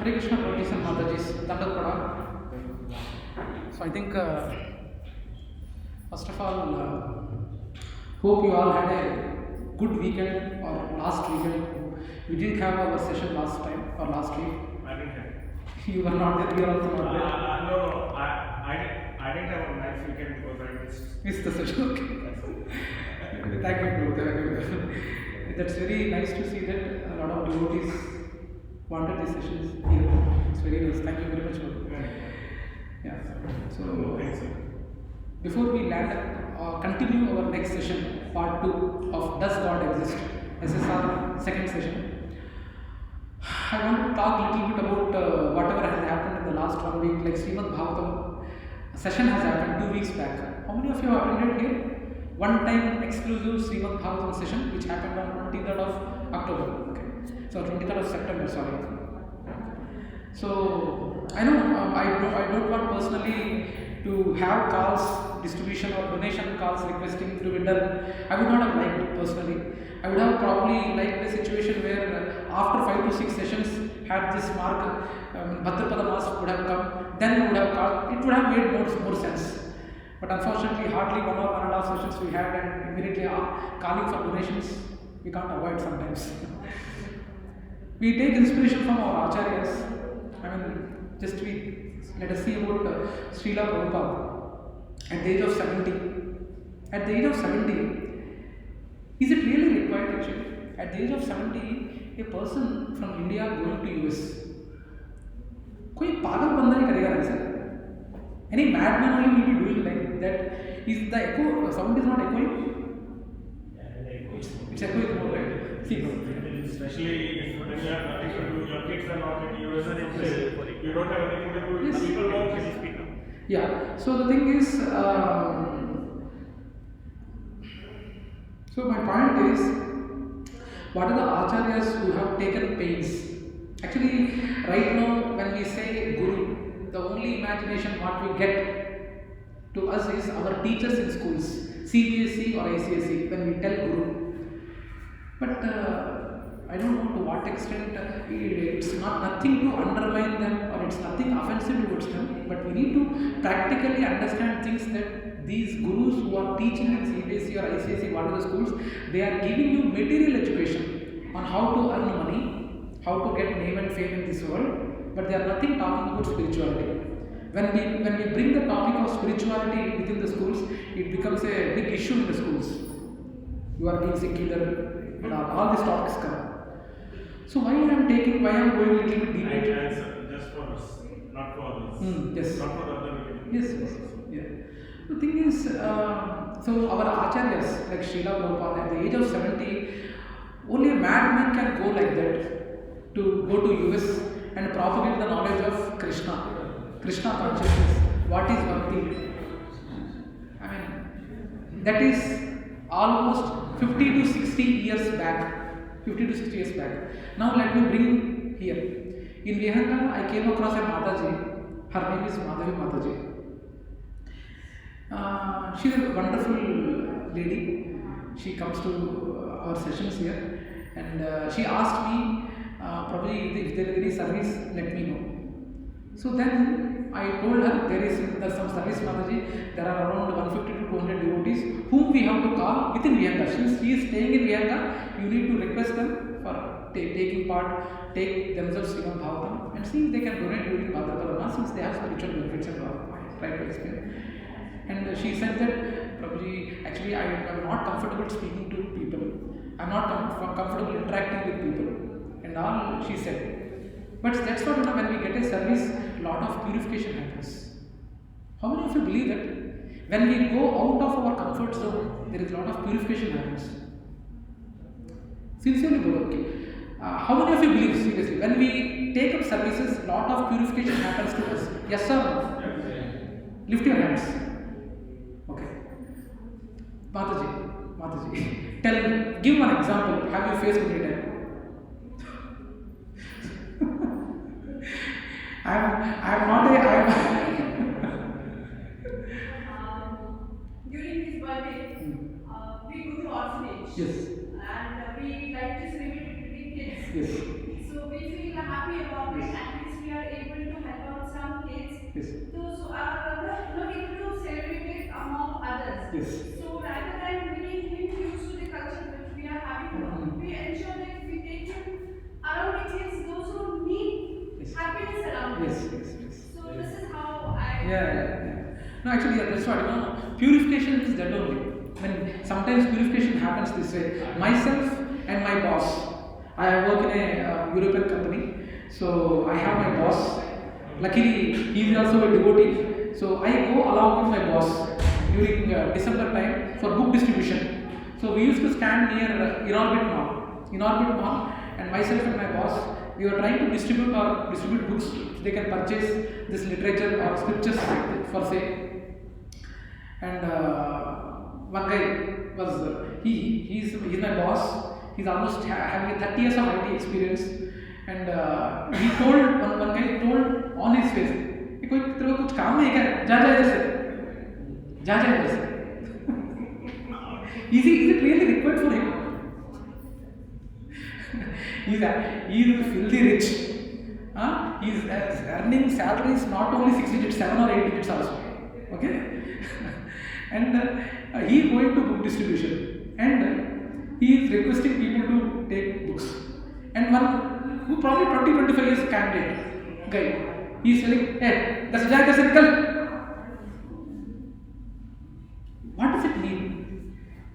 Hare Krishna devotees and Matajis, Dandat Pradam. So I think, first of all, hope you all had a good weekend or last weekend. We didn't have our session last time or last week. I didn't have. You were not there, we are also not there. No, I didn't have a nice weekend because I Missed the session, okay. Thank you, Prabhu. That's very nice to see that a lot of devotees wanted these sessions here. It's very nice. Thank you very much, Prabhu. Yeah. So, Thanks, sir. before we continue our next session, part 2 of Does God Exist? SSR second session. I want to talk a little bit about whatever has happened in the last 1 week, like Srimad Bhagavatam session has happened 2 weeks back. How many of you have attended here? One time exclusive Srimad Bhagavatam session which happened on 23rd of October. Okay. So 23rd of September, sorry. So I know I don't want personally to have calls, distribution or donation calls requesting to be done. I would not have liked it personally. I would have probably liked a situation where after 5 to 6 sessions had this mark, Bhadrapada Mass would have come, then we would have called, it would have made more sense. But unfortunately, hardly 1 or 1.5 sessions we had and immediately calling for donations, we can't avoid sometimes. We take inspiration from our acharyas. I mean, let us see about Srila Prabhupada at the age of 70. At the age of 70, is it really required actually? At the age of 70, a person from India going to US, कोई पागल बंदा ही करेगा ना sir? Any madman only will be doing like that. Is the echo sound is not echoing? It's echoing more, right? See, Especially if when you have nothing to do, your kids are not in US and you don't have anything to do, Yes. people won't speak up. yeah. So the thing is, so my point is, what are the acharyas who have taken pains? Actually, right now when we say Guru, the only imagination what we get to us is our teachers in schools, CBSE or ICSE, when we tell Guru. But I don't know to what extent it's nothing to undermine them or it's nothing offensive towards them, but we need to practically understand things that these gurus who are teaching in CBSE or ICSE, what are the schools, they are giving you material education on how to earn money, how to get name and fame in this world, but they are nothing talking about spirituality. When we bring the topic of spirituality within the schools, it becomes a big issue in the schools. You are being secular, and all these topics come. So why I am going a little bit deeper? And just for us, not for others. Yes. Not for the other religions. Yes. Yeah. The thing is, so our acharyas like Srila Prabhupada at the age of 70, only a madman can go like that to go to US and propagate the knowledge of Krishna consciousness. What is Bhakti? I mean, that is almost 50 to 60 years back. 50 to 60 years back. Now let me bring here. In Vihanka, I came across a Mataji. Her name is Madhavi Mataji. She's a wonderful lady. She comes to our sessions here and she asked me, probably if there is any service, let me know. So then I told her there's some service Mataji. There are around 150 to 200 devotees whom we have to call within Vihanka. Since she is staying in Vihanka, you need to request them for taking part, take themselves Srimad Bhagavatam and see if they can donate during Bhadrapada Mass since they have spiritual benefits and all. I tried to explain. And she said that, Prabhuji, actually I am not comfortable speaking to people. I am not comfortable interacting with people. And all she said. But that's what, when we get a service, a lot of purification happens. How many of you believe that? When we go out of our comfort zone, there is a lot of purification happens. Sincerely, okay. How many of you believe, seriously, when we take up services, a lot of purification happens to us? Yes, sir? Lift your hands. Okay. Mataji, tell me, give one example. Have you faced any time? I'm not a. During his birthday, we go to orphanage. Yes. And we like to celebrate it with kids. Yes. So we feel happy about it, and we we are able to help out some kids. Yes. Those who are not able to celebrate it among others. Yes. So rather than making him used to the culture which we are having now, we ensure that we take him around the kids, those who need Yes. happiness around Yes, them. yes, yes. So this is how I. Yeah. No, actually, yeah, that's what, purification is that only. When sometimes purification happens this way. Myself and my boss. I work in a European company, so I have my boss. Luckily, he is also a devotee. So I go along with my boss during December time for book distribution. So we used to stand near In-Orbit Mall, and myself and my boss, we were trying to distribute books. So they can purchase this literature or scriptures for sale. And one guy was he's my boss. He's almost having a 30 years of IT experience, and he told one guy told on his face, "कोई तेरे को कुछ काम नहीं क्या? जा इधर से, जा इधर से." Is it really required for him? He's filthy rich. He's earning salaries not only 6 digits, 7 or 8 digits also. Okay. And he is going to book distribution, and he is requesting people to take books. And one who probably 20-25 years candidate guy, he is telling, "Hey, that's nikal." What does it mean?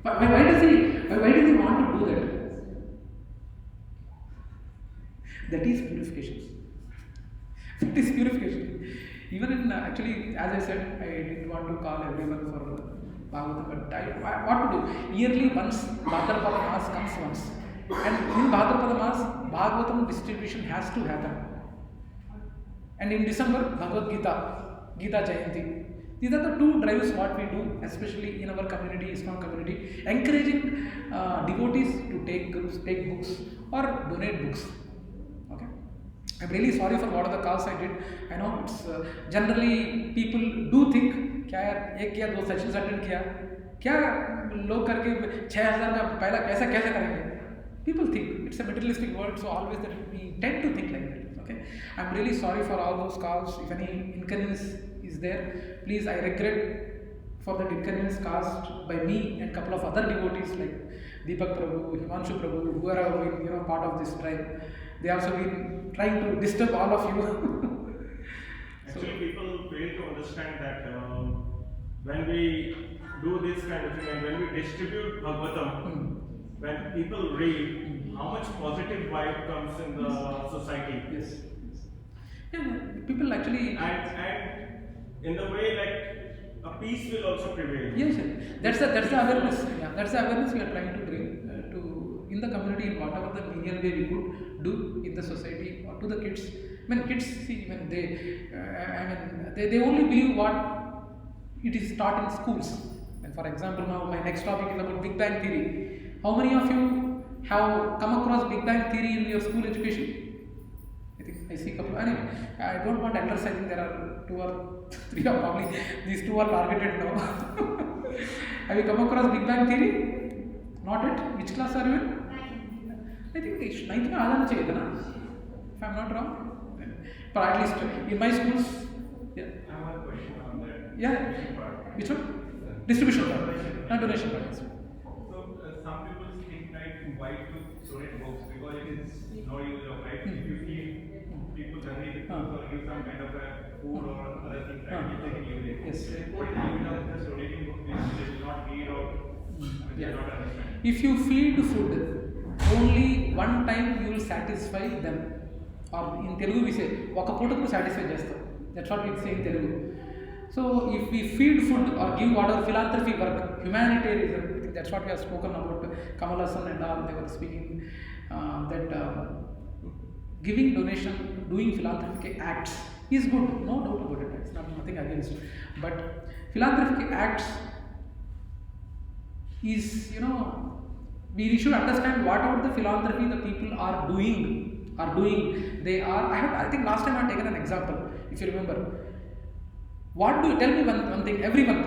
Why does he want to do that? That is purification. That is purification. Even in actually, as I said, I didn't want to call everyone for Bhagavatam, but what to do? Yearly once Bhadrapada Mass comes once, and in Bhadrapada Mass, Bhagavatam distribution has to happen. And in December, Bhagavad Gita Jayanti. These are the two drives what we do, especially in our community, ISKCON community, encouraging devotees to take books or donate books. Okay. I'm really sorry for what are the calls I did. I know it's generally people do think क्या यार एक या दो sessions attend किया क्या लोग करके 6000 का पहला पैसा कैसे करेंगे. People think it's a materialistic world, so always that we tend to think like that. Okay, I'm really sorry for all those calls. If any inconvenience is there, please, I regret for that inconvenience caused by me and couple of other devotees like Deepak Prabhu, Himanshu Prabhu, who are been part of this tribe. They also been trying to disturb all of you. Actually, people fail to understand that when we do this kind of thing and when we distribute Bhagavatam, when people read, how much positive vibe comes in the society. Yes. Yeah, people actually. And in the way, like, a peace will also prevail. Yes, that's the awareness. Yeah, that's the awareness we are trying to bring to in the community in whatever the menial way we could do in the society or to the kids. When kids see, when they only believe what it is taught in schools. And for example, now my next topic is about Big Bang Theory. How many of you have come across Big Bang Theory in your school education? I think I see a couple. Anyway, I don't want elders. I think there are 2 or 3 or probably these 2 are targeted now. Have you come across Big Bang Theory? Not yet. Which class are you in? 9th. I think 9th में आ जाना चाहिए था ना? If I'm not wrong. But at least in my schools, yeah. I have a question on that. Yeah. Which one? Distribution part, not donation part. So some people think like why to donate books because it is no use of right. If you feed people donate books or give some kind of a food or other things, right, which they can use it. Yes. What is the use of just donating books which they do not need or which they not understand? If you feed food, only one time you will satisfy them. Or in Telugu we say, "Oka putaku satisfy chestam." That's what we say in Telugu. So if we feed food or give whatever philanthropy work, humanitarianism, I think that's what we have spoken about. Kamal Hassan and all, they were speaking that giving donation, doing philanthropic acts is good, no doubt about it. It's nothing against. But philanthropic acts is, we should understand whatever the philanthropy the people are doing. They are. I think last time I had taken an example. If you remember. What do you tell me one thing? Everyone,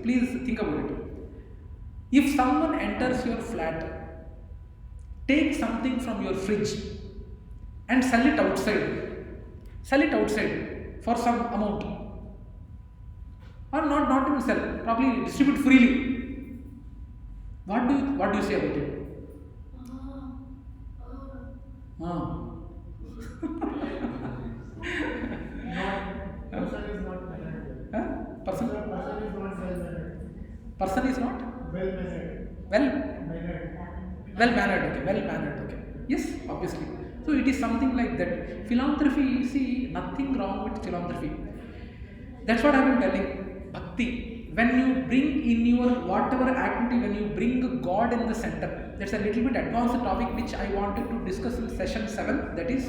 please think about it. If someone enters your flat, take something from your fridge and sell it outside. sell it outside for some amount, or not even sell, probably distribute freely. What do you say about it? Person is not mannered. Person Person is not well mannered. person is not Well mannered. well Mannered. well mannered. Okay. Yes, obviously. So it is something like that. Philanthropy, you see, nothing wrong with philanthropy. That's what I've been telling. Bhakti. When you bring in your whatever activity, when you bring God in the center, that's a little bit advanced topic which I wanted to discuss in session 7. That is,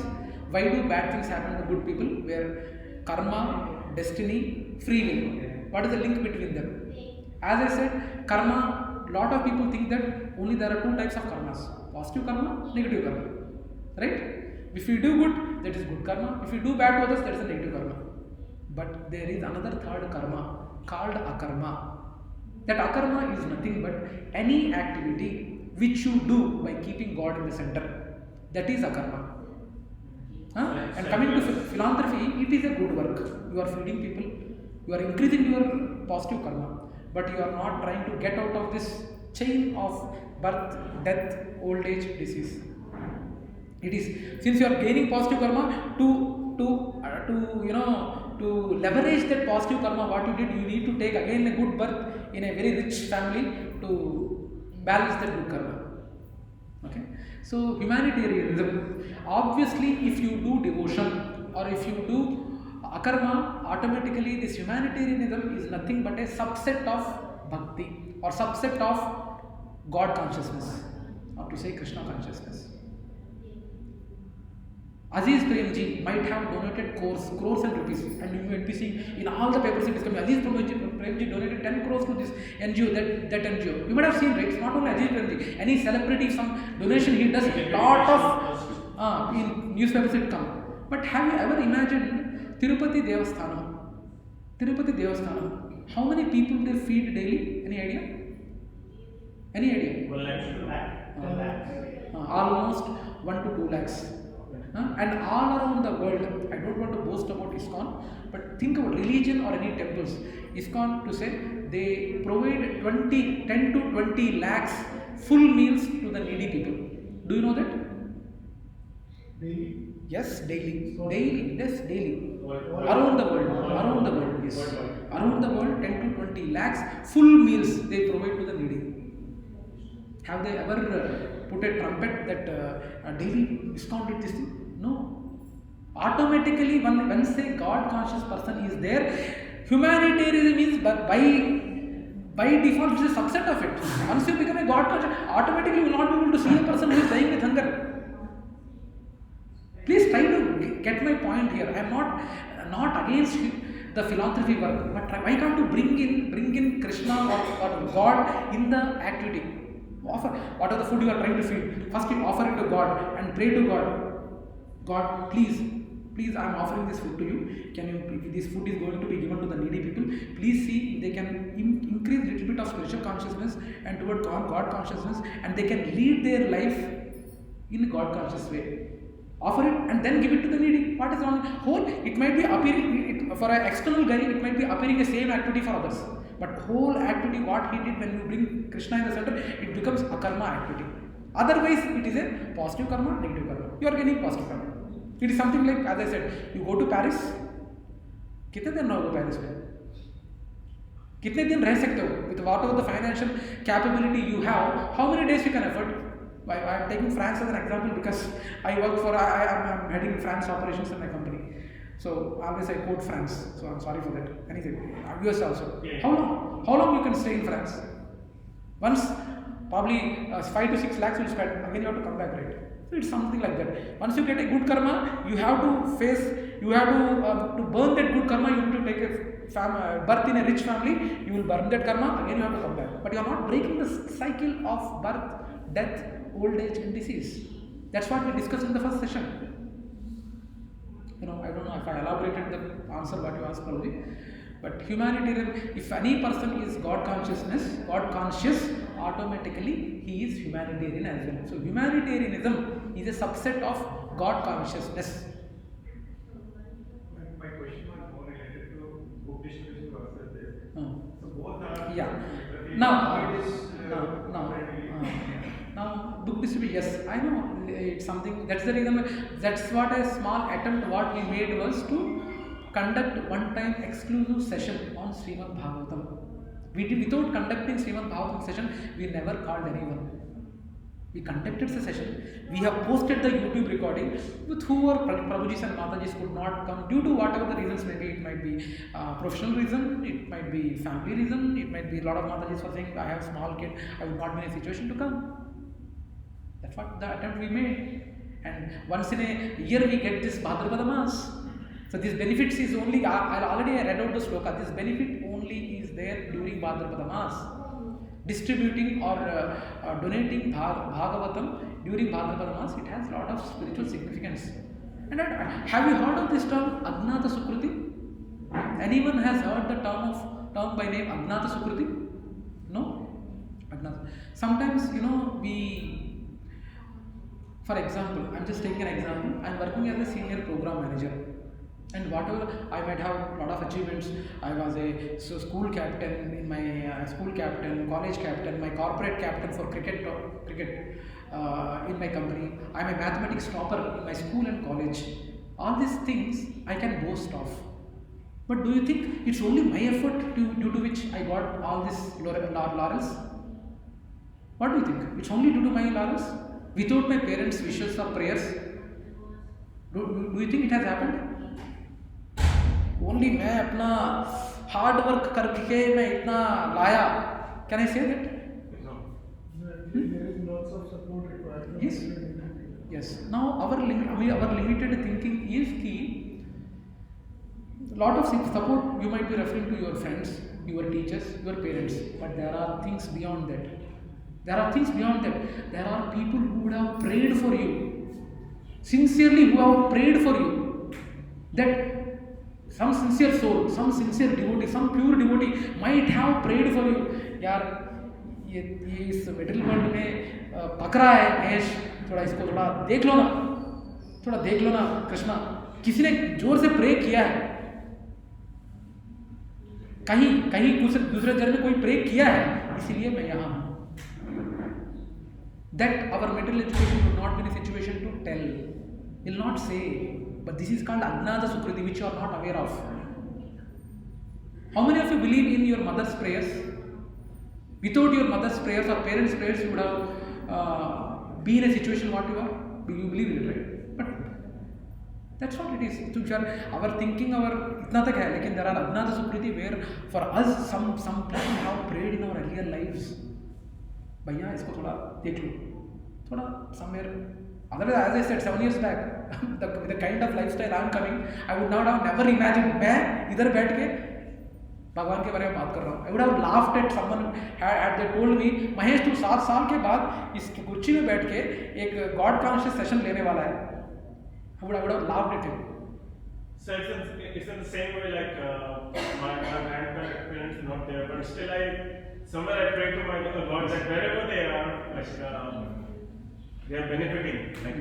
why do bad things happen to good people? Where karma, destiny, free will. What is the link between them? As I said, karma, lot of people think that only there are 2 types of karmas: positive karma, negative karma. Right? If you do good, that is good karma. If you do bad to others, that is a negative karma. But there is another third karma called akarma. That akarma is nothing but any activity which you do by keeping God in the center. That is akarma. And coming to philanthropy, it is a good work. You are feeding people, you are increasing your positive karma, but you are not trying to get out of this chain of birth, death, old age, disease. It is, since you are gaining positive karma, to leverage that positive karma, what you did, you need to take again a good birth in a very rich family to balance that good karma. Okay, so humanitarianism, obviously, if you do devotion or if you do akarma, automatically this humanitarianism is nothing but a subset of bhakti or subset of God consciousness, or to say Krishna consciousness. Aziz Premji might have donated crores and rupees, and you might be seeing in all the papers it is coming. Aziz Premji donated 10 crores to this NGO, that NGO. You might have seen, right? It's not only Aziz Premji. Any celebrity, some donation he does, lot of in newspapers it come. But have you ever imagined Tirupati Devasthanam? How many people they feed daily? Any idea? Any idea? 1 lakh. Almost 1 to 2 lakhs. And all around the world, I don't want to boast about ISKCON, but think about religion or any temples. ISKCON, to say, they provide 10 to 20 lakhs full meals to the needy people. Do you know that? Daily. Yes, daily. Daily. Around the world, yes. Around the world, 10 to 20 lakhs full meals they provide to the needy. Have they ever put a trumpet that daily ISKCON did this thing? No. Automatically, once a God conscious person is there, humanitarianism is by default which is a subset of it. Once you become a God conscious, automatically you will not be able to see a person who is dying with hunger. Please try to get my point here. I am not against the philanthropy work, but why can't you bring in Krishna or God in the activity? Offer whatever the food you are trying to feed. First you offer it to God and pray to God. God, please, I am offering this food to you. Can you? If this food is going to be given to the needy people, please see if they can increase a little bit of spiritual consciousness and toward God consciousness, and they can lead their life in a God conscious way. Offer it and then give it to the needy. What is wrong? It might be appearing for an external guy. It might be appearing the same activity for others. But whole activity, what he did when you bring Krishna in the center, it becomes a karma activity. Otherwise, it is a positive karma, negative karma. You are getting positive karma. It is something like, as I said, you go to Paris. कितने दिन रहोगे Paris में? कितने दिन रह सकते हो? With whatever the financial capability you have, how many days you can afford? I am taking France as an example because I am heading France operations in my company. So always I quote France. So I'm sorry for that. Anything, US also. How long you can stay in France? Once, probably 5 to 6 lakhs will spend. Again you have to come back, right? So it's something like that. Once you get a good karma, you have to to burn that good karma. You need to take a birth in a rich family. You will burn that karma. Again you have to come back. But you are not breaking the cycle of birth, death, old age and disease. That's what we discussed in the first session. I don't know if I elaborated the answer what you asked, Prabhuji. But humanitarian, if any person is God conscious, automatically he is humanitarian as well. So humanitarianism is a subset of God consciousness. process this. Uh, So both are yeah. literally Now, it is, now, book distribution. Yes, I know it's something. That's the reason. That's what a small attempt what we made was to conduct one-time exclusive session on Srimad Bhagavatam. We did without conducting Srimad Bhagavatam session. We never called anyone. We conducted the session. We have posted the YouTube recording with whoever Prabhujis and Matajis could not come due to whatever the reasons may be. It might be professional reason, it might be family reason, it might be a lot of Matajis were saying, I have a small kid, I would not be in a situation to come. That's what the attempt we made. And once in a year we get this Bhadrapada Mass. So this benefits is only, I already read out the sloka, this benefit only is there during Bhadrapada Mass. Distributing or donating Bhagavatam during Bhadrapada Mass, it has a lot of spiritual significance. And have you heard of this term Agnata Sukruti? Anyone has heard the term by name Agnata Sukruti? No? Agnata. Sometimes, for example, I'm just taking an example, I'm working as a senior program manager. And whatever I might have a lot of achievements, I was a school captain in my school captain, college captain, my corporate captain for cricket in my company. I'm a mathematics topper in my school and college. All these things I can boast of. But do you think it's only my effort due to which I got all these laurels? What do you think? It's only due to my laurels? Without my parents' wishes or prayers? Do you think it has happened? Only मैं अपना hard work करके मैं इतना लाया. Can I say that? No. There is lots of support required. from Yes. everyone. Yes. Now our limited thinking is key. Lot of support you might be referring to your friends, your teachers, your parents, but there are things beyond that. There are people who would have prayed for you, sincerely who have prayed for you. That some sincere soul, some sincere devotee, some pure devotee might have prayed for you. यार ये इस middle world में पकड़ा है महेश, थोड़ा इसको देख लो ना कृष्णा, किसी ने जोर से प्रे किया है, कहीं दूसरे जन्म में कोई प्रे किया है, इसीलिए मैं यहाँ हूँ. That our material education would not be in a situation to tell, will not say. But this is called Agnata Sukriti, which you are not aware of. How many of you believe in your mother's prayers? Without your mother's prayers or parents' prayers, you would have been in a situation what you are. Do you believe in it, right? But that's what it is. Our thinking, itna tak hai, lekin there are Agnata Sukriti where for us some people have prayed in our earlier lives. Bhaiya, isko thoda dekh lo. Thoda somewhere. Otherwise, as I said 7 years back, the kind of lifestyle I am coming, I would not have never imagined. मैं इधर बैठ के भगवान के बारे में बात कर रहा हूँ. I would have laughed at someone had they told me, Mahesh तू 7 साल के बाद इस कुर्सी में बैठ के एक God conscious session लेने वाला है. I would have laughed at him. So it's in the same way like my grandparents are not there, but still somewhere I pray to my God that wherever they are, like they are benefiting. Like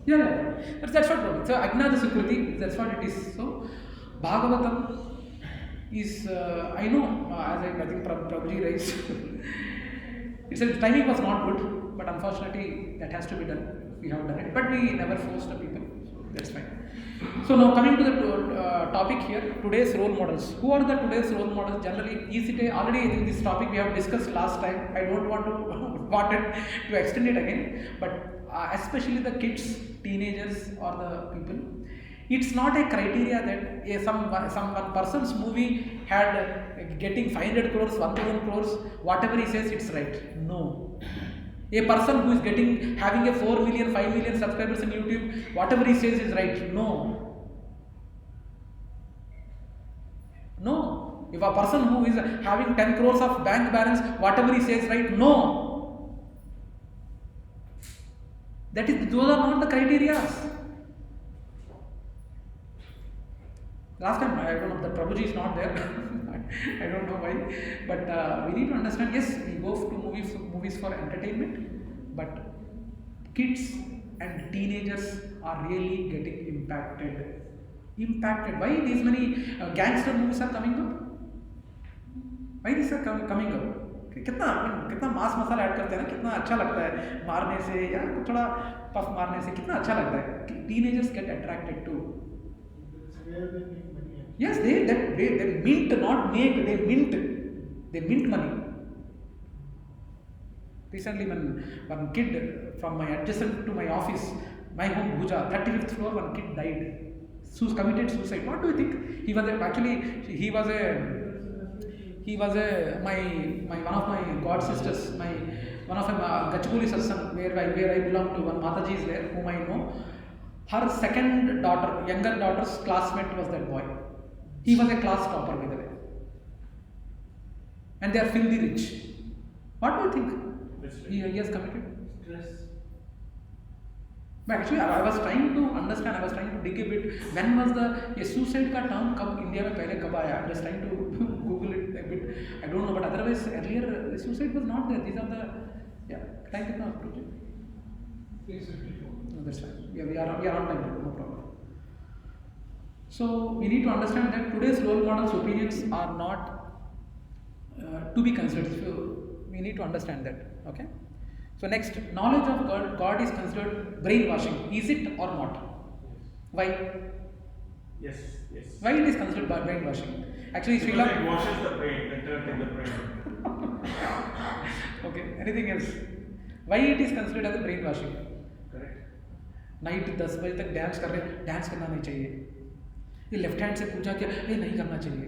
yeah. That's what problem. So Agnata Sukriti, that's what it is. So Bhagavatam is I know as I think Prabhuji raised. Its timing was not good, but unfortunately that has to be done. We have done it, but we never forced the people. So that's fine. So now coming to the topic here, today's role models. Who are the today's role models? Generally, already in this topic we have discussed last time. I don't want to extend it again, but especially the kids, teenagers, or the people. It's not a criteria that some one person's movie had getting 500 crores, 1000 crores, whatever he says, it's right. No. A person who is having a 4 million, 5 million subscribers in YouTube, whatever he says is right. No. If a person who is having 10 crores of bank balance, whatever he says right. No. Those are not the criteria. Last time, I don't know, the Prabhuji is not there. I don't know why. But we need to understand, yes, we go to movies for entertainment, but kids and teenagers are really getting impacted. Why these many gangster movies are coming up? Why this are coming up? कितना मांस मसाला add करते हैं ना, कितना अच्छा लगता है मारने से या थोड़ा पफ मारने से, कितना अच्छा लगता है कि teenagers get attracted to. That's where they make money. Yes, they mint, not make, they mint money. Recently, one kid from my adjacent to my office, my home Bhuja, 35th floor, one kid died. Committed suicide. What do you think? He was my one of my god sisters, one of my Gachibuli satsang, where I belong to. One Mataji is there, whom I know. Her second daughter, younger daughter's classmate was that boy. He was a class topper, by the way. And they are filthy rich. What do you think? He has committed? Stress. But actually, I was trying to understand, I was trying to dig a bit. When was the suicide का term कब India में पहले कब आया? I was trying to Google it a bit. I don't know, but otherwise earlier suicide was not there. These are the time कितना approach? 364. No, that's fine. We are on time, no problem. So we need to understand that today's role models' opinions are not to be considered. So we need to understand that. Okay. So next, knowledge of God is considered brainwashing. Is it or not? Why? Yes. Why it is considered brainwashing? Actually, Because Srila. it washes the brain, the dirt in the brain. Okay. Anything else? Why it is considered as a brainwashing? Correct. Night 10 बजे तक dance कर रहे हैं, dance करना नहीं चाहिए. ये left hand से पूछा क्या, ये नहीं करना चाहिए.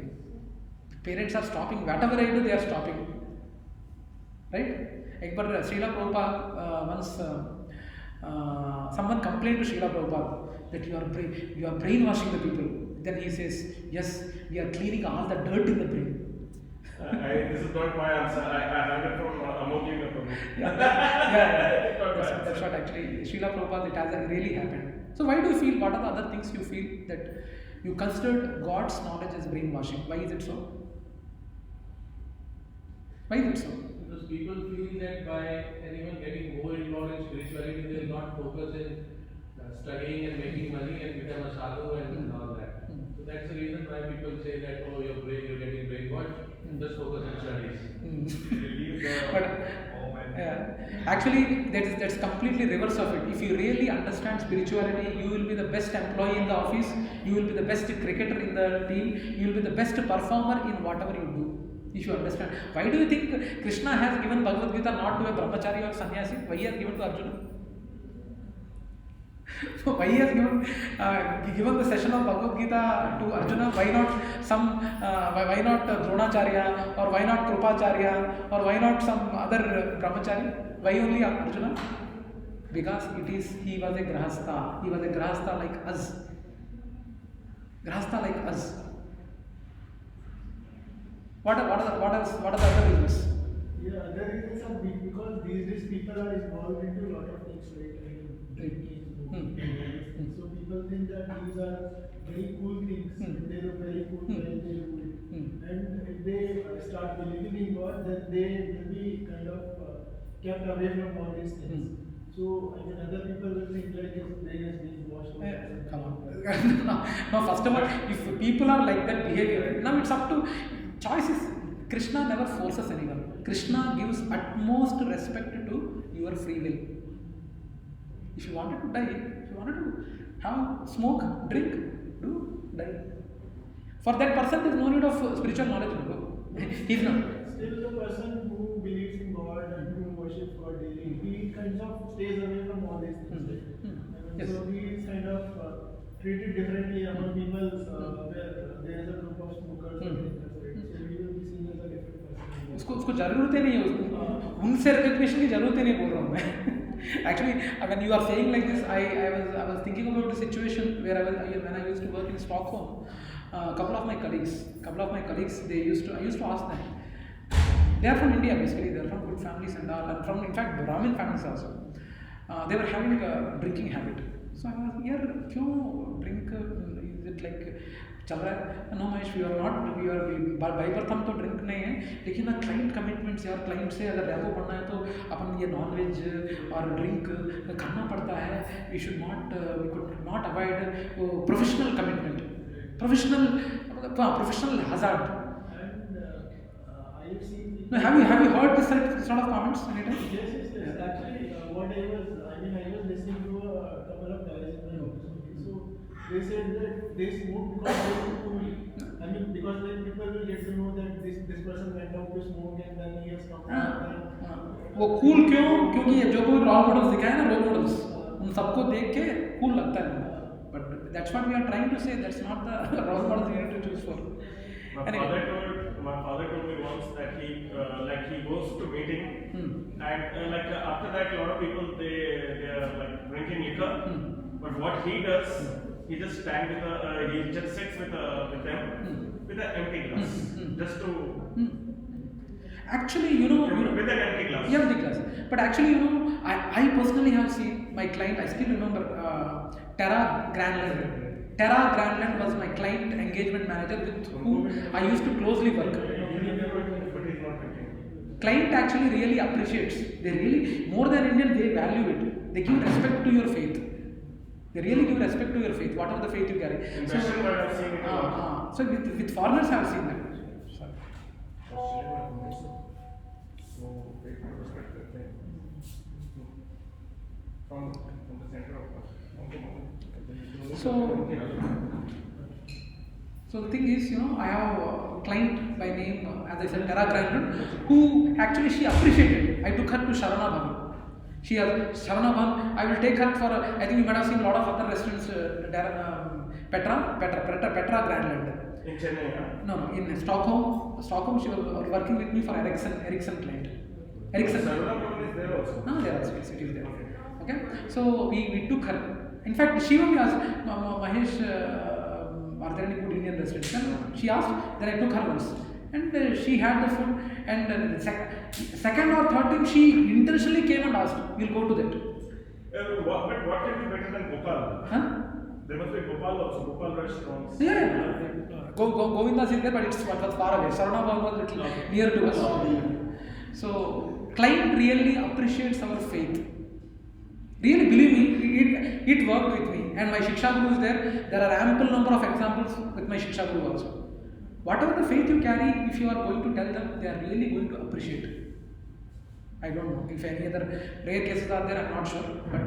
Parents are stopping, whatever I do they are stopping, right. एक बार Srila Prabhupada once someone complained to Srila Prabhupada that you are brainwashing the people. Then he says, yes, we are cleaning all the dirt in the brain. This is not my answer. I heard it from Amogli Prabhu. Yeah. That's what actually Srila Prabhupada, it has really happened. So why do you feel, what are the other things you feel that you considered God's knowledge as brainwashing? Why is it so? Why is it so? Because people feel that by anyone getting more involved in spirituality, they will not focus in studying and making money and become a sadhu and all that. So that's the reason why people say that, oh, you're getting brainwashed, just focus on studies. Leave the But home and actually, that's completely reverse of it. If you really understand spirituality, you will be the best employee in the office, you will be the best cricketer in the team, you will be the best performer in whatever you do. If you understand. Why do you think Krishna has given Bhagavad Gita not to a brahmachari or sannyasi? Why he has given to Arjuna? Why he has given the session of Bhagavad Gita to Arjuna? Why not Dronacharya, or why not Krupacharya, or why not some other brahmachari? Why only Arjuna? Because he was a grahastha. He was a grahastha like us. Grahastha like us. What are the other reasons? Yeah, other reasons are big because these days people are involved into a lot of things, right? Like drinking, smoking. So people think that these are very cool things. They look very cool when they do it. And if they start believing in God, then they will be kind of kept away from all these things. So I mean, other people will think like his brain has been washed out. Come on. No, first of all, if people are like that behavior, now it's up to choices. Krishna never forces anyone. Krishna gives utmost respect to your free will. If you wanted to die, if you wanted to have smoke, drink, do die. For that person, there is no need of spiritual knowledge. He's not. Still, the person who believes in God and who worships God daily, he kind of stays away from all these things. Right? Yes. So he is kind of treated differently among people where there is a group of smokers and drinkers. Right? So he will be seen as a different person. उसको जरूरत ही नहीं है, उसको उनसे recognition की जरूरत ही नहीं बोल रहा हूँ मैं. Actually, when you are saying like this, I was thinking about the situation where when I used to work in Stockholm. Couple of my colleagues, I used to ask them. They are from India basically. They are from good families and all, and from in fact Brahmin families also. They were having a drinking habit. So I was here, क्यों drink? Is it like चल रहा है? No, Mahesh, we are by birth हम तो drink नहीं है, लेकिन ना client commitments यार, client से अगर रेपो पढ़ना है तो अपन ये non-veg और drink करना पड़ता है. We could not avoid professional commitment, professional hazard. And I No, have you heard this sort of comments anytime? Yes. Actually, what I was listening to a couple of guys in my office. So they said that they smoke because they are cool. Because then people will get to know that this person went out to smoke and then he has come back. वो cool क्यों? क्योंकि ये जो कोई role models दिखाए ना, role models उन सबको देख के कूल लगता है. But that's what we are trying to say. That's not the role models you need to choose for. My father told me once that he goes to meeting and after that a lot of people they are like drinking liquor. But what he does, he just sits with them with an empty glass just to. Actually, you know, with an empty glass. Yeah, empty glass. But actually, you know, I personally have seen my client. I still remember Tara Granland. Tara Granland was my client engagement manager with whom I used to closely work. Client actually really appreciates. They really, more than Indian, they value it. They give respect to your faith. They really give respect to your faith, whatever the faith you carry. In Western world, I've seen it a lot. So with foreigners, I have seen that. From the center of So the thing is, you know, I have a client by name, as I said, Tara Grandin, who actually she appreciated. I took her to Sharana Bhavan. She has Sharana Bhavan. I will take her for. I think you might have seen a lot of other restaurants. Petra Grandland. in Chennai, huh? No, in Stockholm. Stockholm, she was working with me for Ericsson client. Ericsson. Saruna Bhavan is there also. No, there also, it is there. Okay, so we took her. In fact, she only asked, Mahesh, are there any good Indian restaurants? And she asked, then I took her once. And she had the food. And second or third time, she intentionally came and asked, we'll go to that. But what can be better than Gopal? Huh? There must be Gopal also, Gopal restaurants. Yeah. Govinda's is there, but it's far away. Sarana Bhavan was little near to us. So, client really appreciates our faith. Really, believe me, it worked with me. And my Shiksha Guru is there. There are ample number of examples with my Shiksha Guru also. Whatever the faith you carry, if you are going to tell them, they are really going to appreciate it. I don't know if any other rare cases are there, I'm not sure. But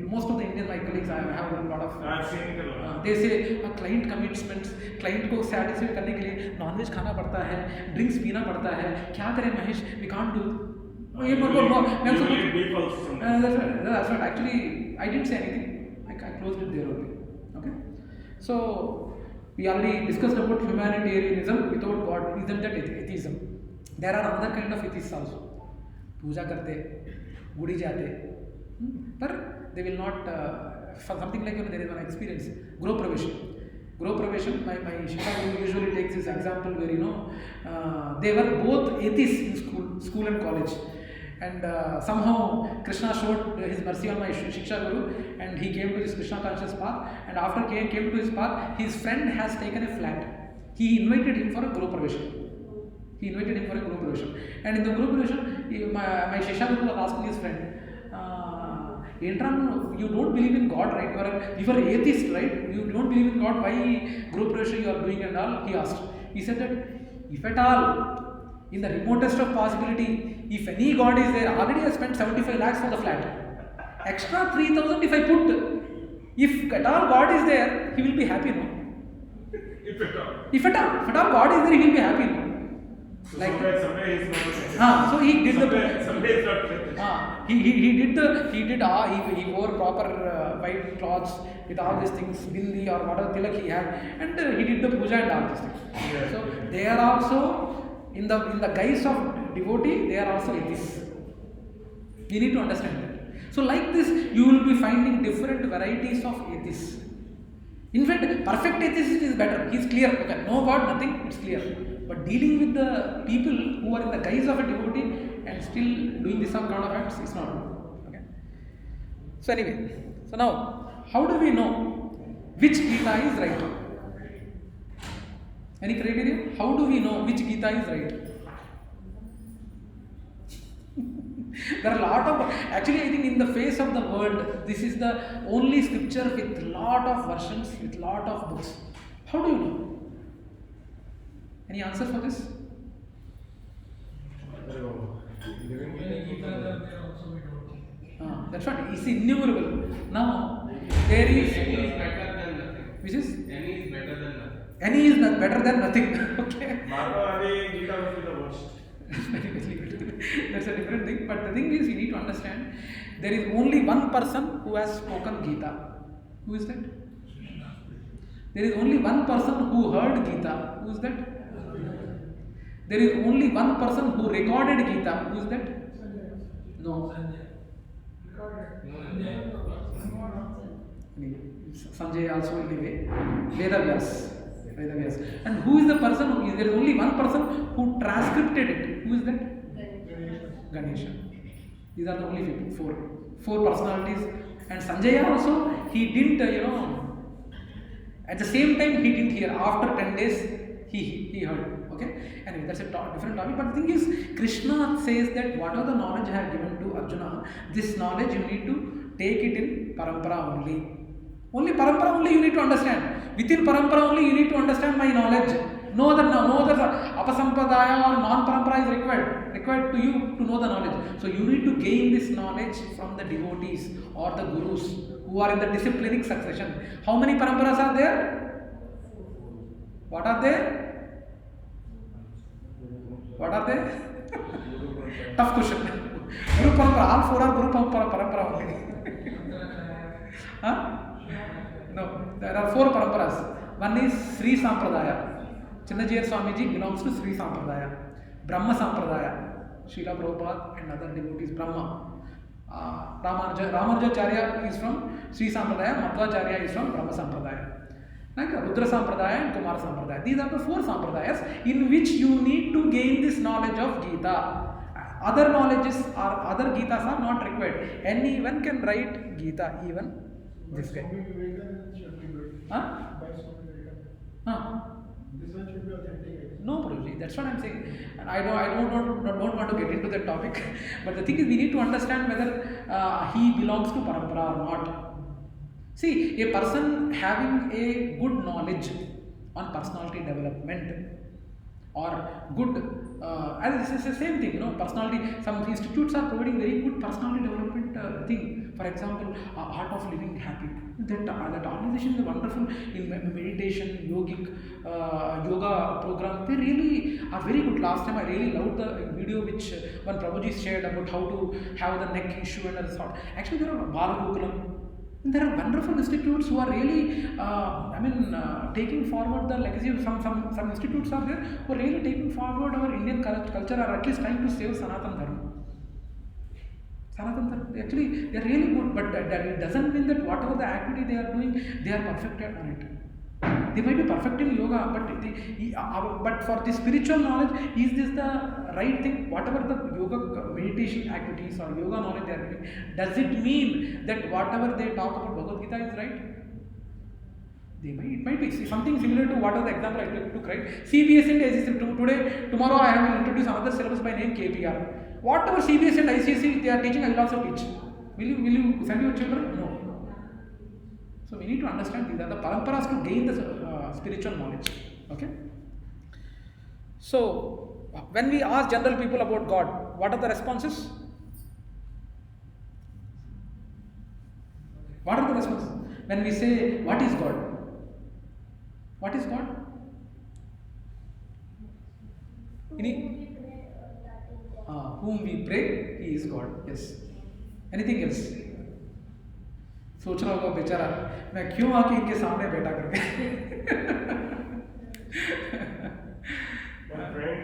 most of the Indian my colleagues, I have a lot of. I've seen it a lot. They say client commitments, client को satisfy करने के लिए non-veg खाना पड़ता है, drinks पीना पड़ता है. क्या करें Mahesh? We can't do. You will beef also sometimes. That's right. Actually, I didn't say anything. I closed it there only. Okay. So we already discussed about humanitarianism without God. Isn't that atheism? There are other kind of atheists also. पूजा करते, गुड़ी जाते, पर they will not. For something like there is one experience. Gro Pravesham. My Shiksha usually takes this example where they were both atheists in school and college. And somehow Krishna showed his mercy on my Shiksha Guru, and he came to this Krishna conscious path. And after came to his path, his friend has taken a flat. He invited him for a Guru Pravesham. And in the Guru Pravesham, my Shiksha Guru was asking his friend, you don't believe in God, right? You are atheist, right? You don't believe in God. Why Guru Pravesham you are doing and all? He asked. He said that if at all, in the remotest of possibility, if any God is there, already I spent 75 lakhs for the flat. Extra 3,000 if I put. If at all God is there, he will be happy, no? If at all God is there, he will be happy, no? So like someday he's not. so he did someday it's not. He wore proper white cloths with all these things, bindi or whatever tilak he had, and he did the puja and all these things. Yeah. So they are also in the guise of devotee, they are also atheists. You need to understand that. So like this, you will be finding different varieties of atheists. In fact, perfect atheist is better. He is clear. Okay, no God, nothing. It's clear. But dealing with the people who are in the guise of a devotee and still doing this some kind of acts is not good. Okay. So anyway, so now how do we know which Gita is right? Any criteria? How do we know which Gita is right? There are a lot of, actually I think in the face of the world, this is the only scripture with lot of versions, with lot of books. How do you know? Any answer for this? There is innumerable. Now, there is. Any is better than nothing. Which is? Any is better than nothing. Any is better than nothing. Okay. Mahatma Gita must be the worst. Very good. That's a different thing. But the thing is, we need to understand there is only one person who has spoken Gita. Who is that? There is only one person who heard Gita. Who is that? There is only one person who recorded Gita. Who is that? No. Sanjay also anyway. Vedavyas. And who is the person who is there is only one person who transcribed it. Who is that? Ganesha. These are the only people. Four personalities. And Sanjaya also, he didn't, at the same time he didn't hear. After 10 days, he heard. Okay? Anyway, that's a different topic. But the thing is, Krishna says that whatever the knowledge I have given to Arjuna, this knowledge you need to take it in parampara only. Only parampara only you need to understand. Within parampara only you need to understand my knowledge. No other apasampadaya or non-parampara is required to you to know the knowledge. So you need to gain this knowledge from the devotees or the gurus who are in the disciplinic succession. How many paramparas are there? What are they? Tough question. Guru parampara, all four are Guru parampara only. Huh? No, there are four paramparas. One is Sri Sampradaya. Chinnajaya Swamiji belongs to Sri Sampradaya. Brahma Sampradaya. Srila Prabhupada and other devotees. Brahma. Ramanujacharya is from Sri Sampradaya. Madhvacharya is from Brahma Sampradaya. Like Rudra Sampradaya and Kumar Sampradaya. These are the four Sampradayas in which you need to gain this knowledge of Gita. Other knowledges or other Gitas are not required. Anyone can write Gita, even this way. Huh? This one should be authentic. No, Prabhuji, that's what I'm saying. And I don't want to get into that topic. But the thing is, we need to understand whether he belongs to parampara or not. See, a person having a good knowledge on personality development or good, as it's the same thing, personality. Some institutes are providing very good personality development thing. For example, Art of Living Happy. That organization is wonderful in meditation, yoga program. They really are very good. Last time I really loved the video which one Prabhuji shared about how to have the neck issue and other sort. Actually, there are Balagokulam. There are wonderful institutes who are really, taking forward the legacy of some institutes are there who are really taking forward our Indian culture or at least trying to save Sanatana Dharma. Actually, they are really good, but that doesn't mean that whatever the activity they are doing, they are perfected on it. They might be perfect in yoga, but for the spiritual knowledge, is this the right thing? Whatever the yoga meditation activities or yoga knowledge they are doing, does it mean that whatever they talk about Bhagavad Gita is right? It might be something similar to whatever the example I took, right? CBSE and ICSE, tomorrow I will introduce another syllabus by name KPR. Whatever CBSE and ICSE they are teaching, I will also teach. Will you send your children? No. So we need to understand these are the paramparas to gain the spiritual knowledge. Okay. So when we ask general people about God, what are the responses? What are the responses? When we say, what is God? What is God? Whom we pray, he is God. Yes. Anything else? सोच रहा होगा बेचारा मैं क्यों आके इनके सामने बैठा करके My friend,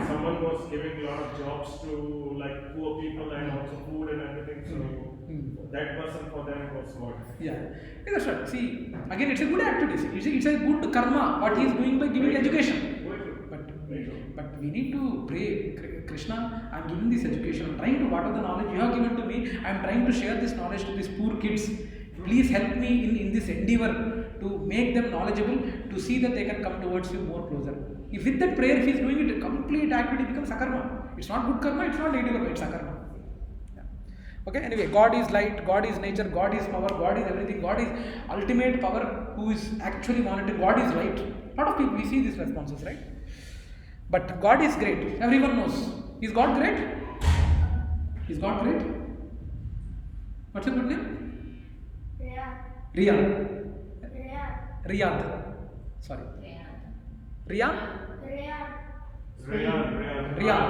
someone was giving a lot of jobs to poor people and also food and everything. So that person for them was God. Yeah, that's right. See, again, it's a good activity. It's a good karma what he is doing by giving education. But we need to pray, Krishna, I am giving this education. I am trying to, whatever the knowledge you have given to me, I am trying to share this knowledge to these poor kids. Please help me in this endeavor to make them knowledgeable, to see that they can come towards you more closer. If with that prayer, if he is doing it, complete activity becomes akarma. It's not good karma, it's not negative karma, it's akarma. Yeah. Okay, anyway, God is light, God is nature, God is power, God is everything, God is ultimate power who is actually monitoring, God is light. A lot of people, we see these responses, right? But God is great. Everyone knows. Is God great? Is God great? What's your good name? Riyad. Riyad. Sorry. Riyad? Rayan. Riyan.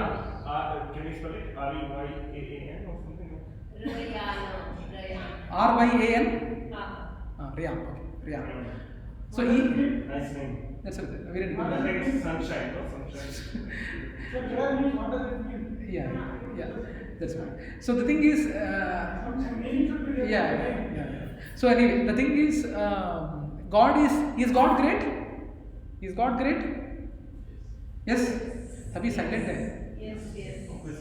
Can you spell it? R-E-Y-A-A-N or something? R-Y-A-N? Riyad. Okay. Riyad. So he. Nice name. That's it. Very good. I think it's sunshine, no? Sunshine. So Riyad means what does it mean? Yeah. That's fine. So the thing is, Meaning should be there. yeah. So anyway, the thing is, God is God great? Is God great? Yes. अभी silent है.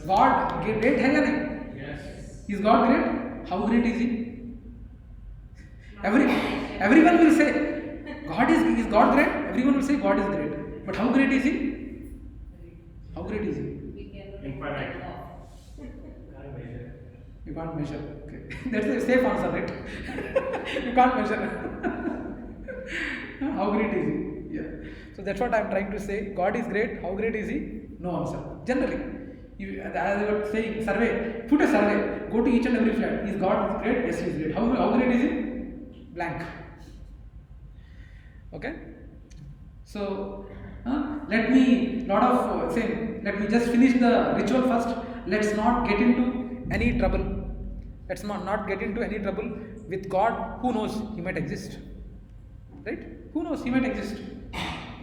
God great है या नहीं? Yes. Is God great? How great is He? Everyone will say is God great? Everyone will say God is great. But how great is He? How great is He? Infinite. You can't measure. Okay. That's a safe answer, right? You can't measure. How great is He? Yeah. So that's what I'm trying to say. God is great. How great is He? No answer. Generally, as I was saying, survey. Put a survey. Go to each and every flat. Is God great? Yes, He is great. How great is He? Blank. Okay. So let me let me just finish the ritual first. Let's not get into any trouble. Let's not get into any trouble with God. Who knows? He might exist. Right? Who knows? He might exist.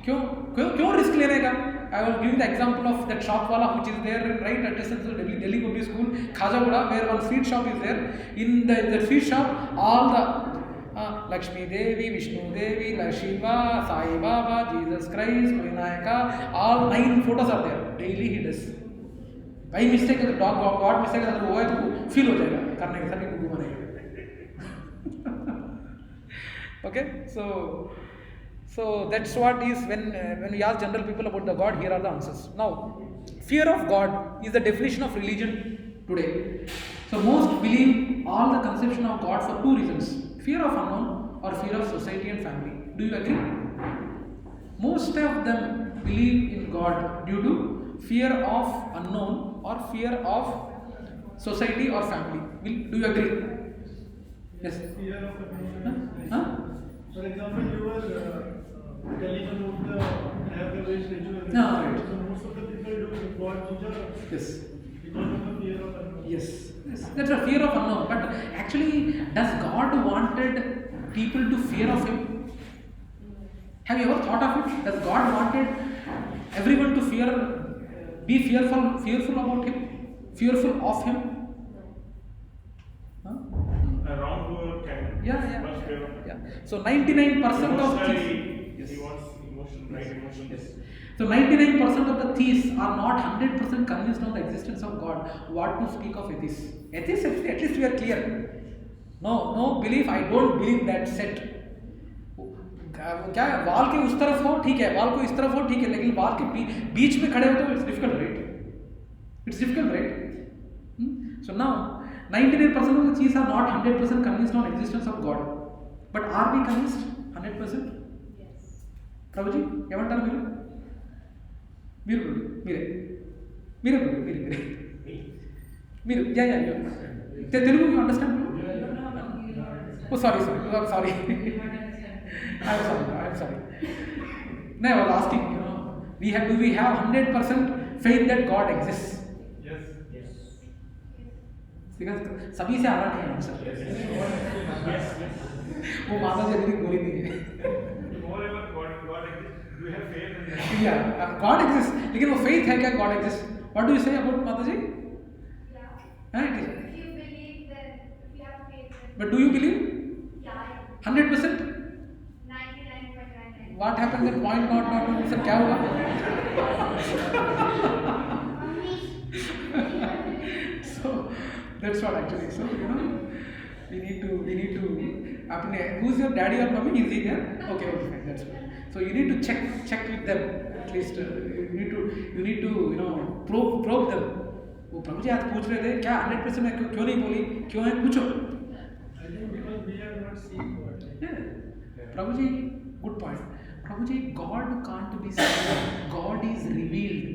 क्यों risk लेने का? I was giving the example of that shop wala which is there right adjacent to Delhi Public School, Khajagura, where one sweet shop is there. In the sweet shop, all the Lakshmi Devi, Vishnu Devi, Shiva, Sai Baba, Jesus Christ, Vinayaka, all 9 photos are there. Daily he does. By mistake, the God mistake, वो है तो feel हो जाएगा करने के साथ ही कुकू बनेगा. Okay, so that's what is when we ask general people about the God, here are the answers. Now, fear of God is the definition of religion today. So most believe all the conception of God for 2 reasons: fear of unknown or fear of society and family. Do you agree? Most of them believe in God due to fear of unknown or fear of society or family. Do you agree? Yes. Fear of unknown. Huh? For example, you were telling about the have-the-wish ritual. No, right. So most of the people do God puja Yes. because of the fear of unknown. Yes. That's a fear of unknown. But actually, does God wanted people to fear of Him? Have you ever thought of it? Does God wanted everyone to be fearful about Him, fearful of Him? Huh? A wrongdoer can Yeah. much favor. Yeah. So 99% of thieves. He wants emotion, right emotion. Yes. So 99% of the thieves are not 100% convinced of the existence of God. What to speak of atheists? Atheists, at least we are clear. No belief. I don't believe that set. क्या है, वाल के उस तरफ हो ठीक है, वाल को इस तरफ हो ठीक है, लेकिन वाल के बीच में खड़े हो तो it's difficult right. So now 99% of the thieves are not 100% convinced on existence of God. But are we convinced 100%? Yes. Prabhuji, ఏమంటారు మీరు Telugu you understand? Oh sorry. I'm sorry. No, I was asking, do we have 100% faith that God exists? Yes. Because सभी से आ रहा नहीं answer. वो माता जी अभी बोली नहीं है. Moreover, God exists. Do you have faith in that? Yeah, God exists. लेकिन वो faith है क्या God exists? What do you say about माता जी? Yeah. It is. If you believe, then if you have faith, then But do you believe? yeah, 100%? 99.99. What happens at 0.00%? क्या हुआ? So that's what actually. So we need to. Who's your daddy or mommy? Is he there? Okay, fine. That's fine. So you need to check with them at least. You need to probe them. वो प्रभु जी आज पूछ रहे थे क्या 100% मैं क्यों नहीं बोली, क्यों है पूछो. I think because we have not seen God. Yeah. Prabhu ji, good point. Prabhu ji, God can't be seen. God is revealed.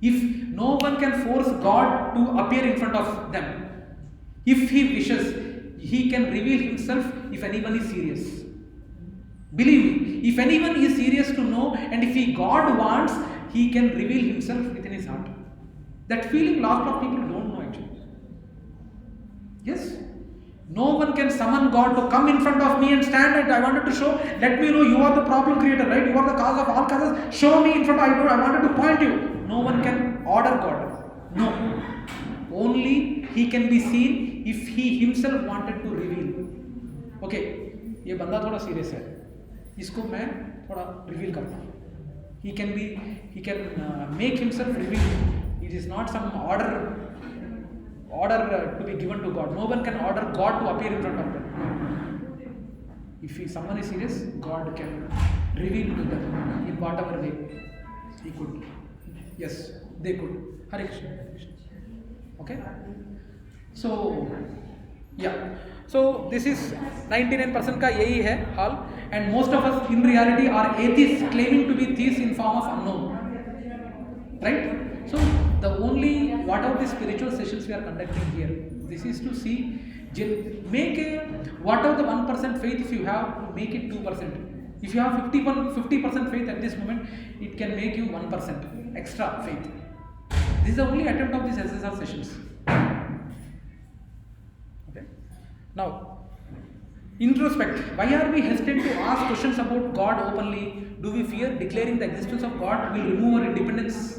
If no one can force God to appear in front of them, if He wishes, He can reveal Himself if anyone is serious. Believe me, if anyone is serious to know, and if God wants, He can reveal Himself within his heart. That feeling lot of people don't know actually. Yes? No one can summon God to come in front of me and stand and I wanted to show, let me know you are the problem creator, right? You are the cause of all causes. Show me in front, I wanted to point you. No one can order God. No. Only He can be seen if He Himself wanted to reveal. Okay, ये बंदा थोड़ा serious है. इसको मैं थोड़ा reveal करता हूँ. He can make himself reveal. It is not some order to be given to God. No one can order God to appear in front of them. If someone is serious, God can reveal to them in whatever way He could. Yes, they could. Hare Krishna. Okay? So, yeah. So, this is 99% का यही है हाल. And most of us in reality are atheists claiming to be theists in form of unknown. Right? So, the only, what are the spiritual sessions we are conducting here? This is to see, make whatever the 1% faith if you have, make it 2%. If you have 50% faith at this moment, it can make you 1% extra faith. This is the only attempt of these SSR sessions. Okay. Now, introspect. Why are we hesitant to ask questions about God openly? Do we fear declaring the existence of God will remove our independence?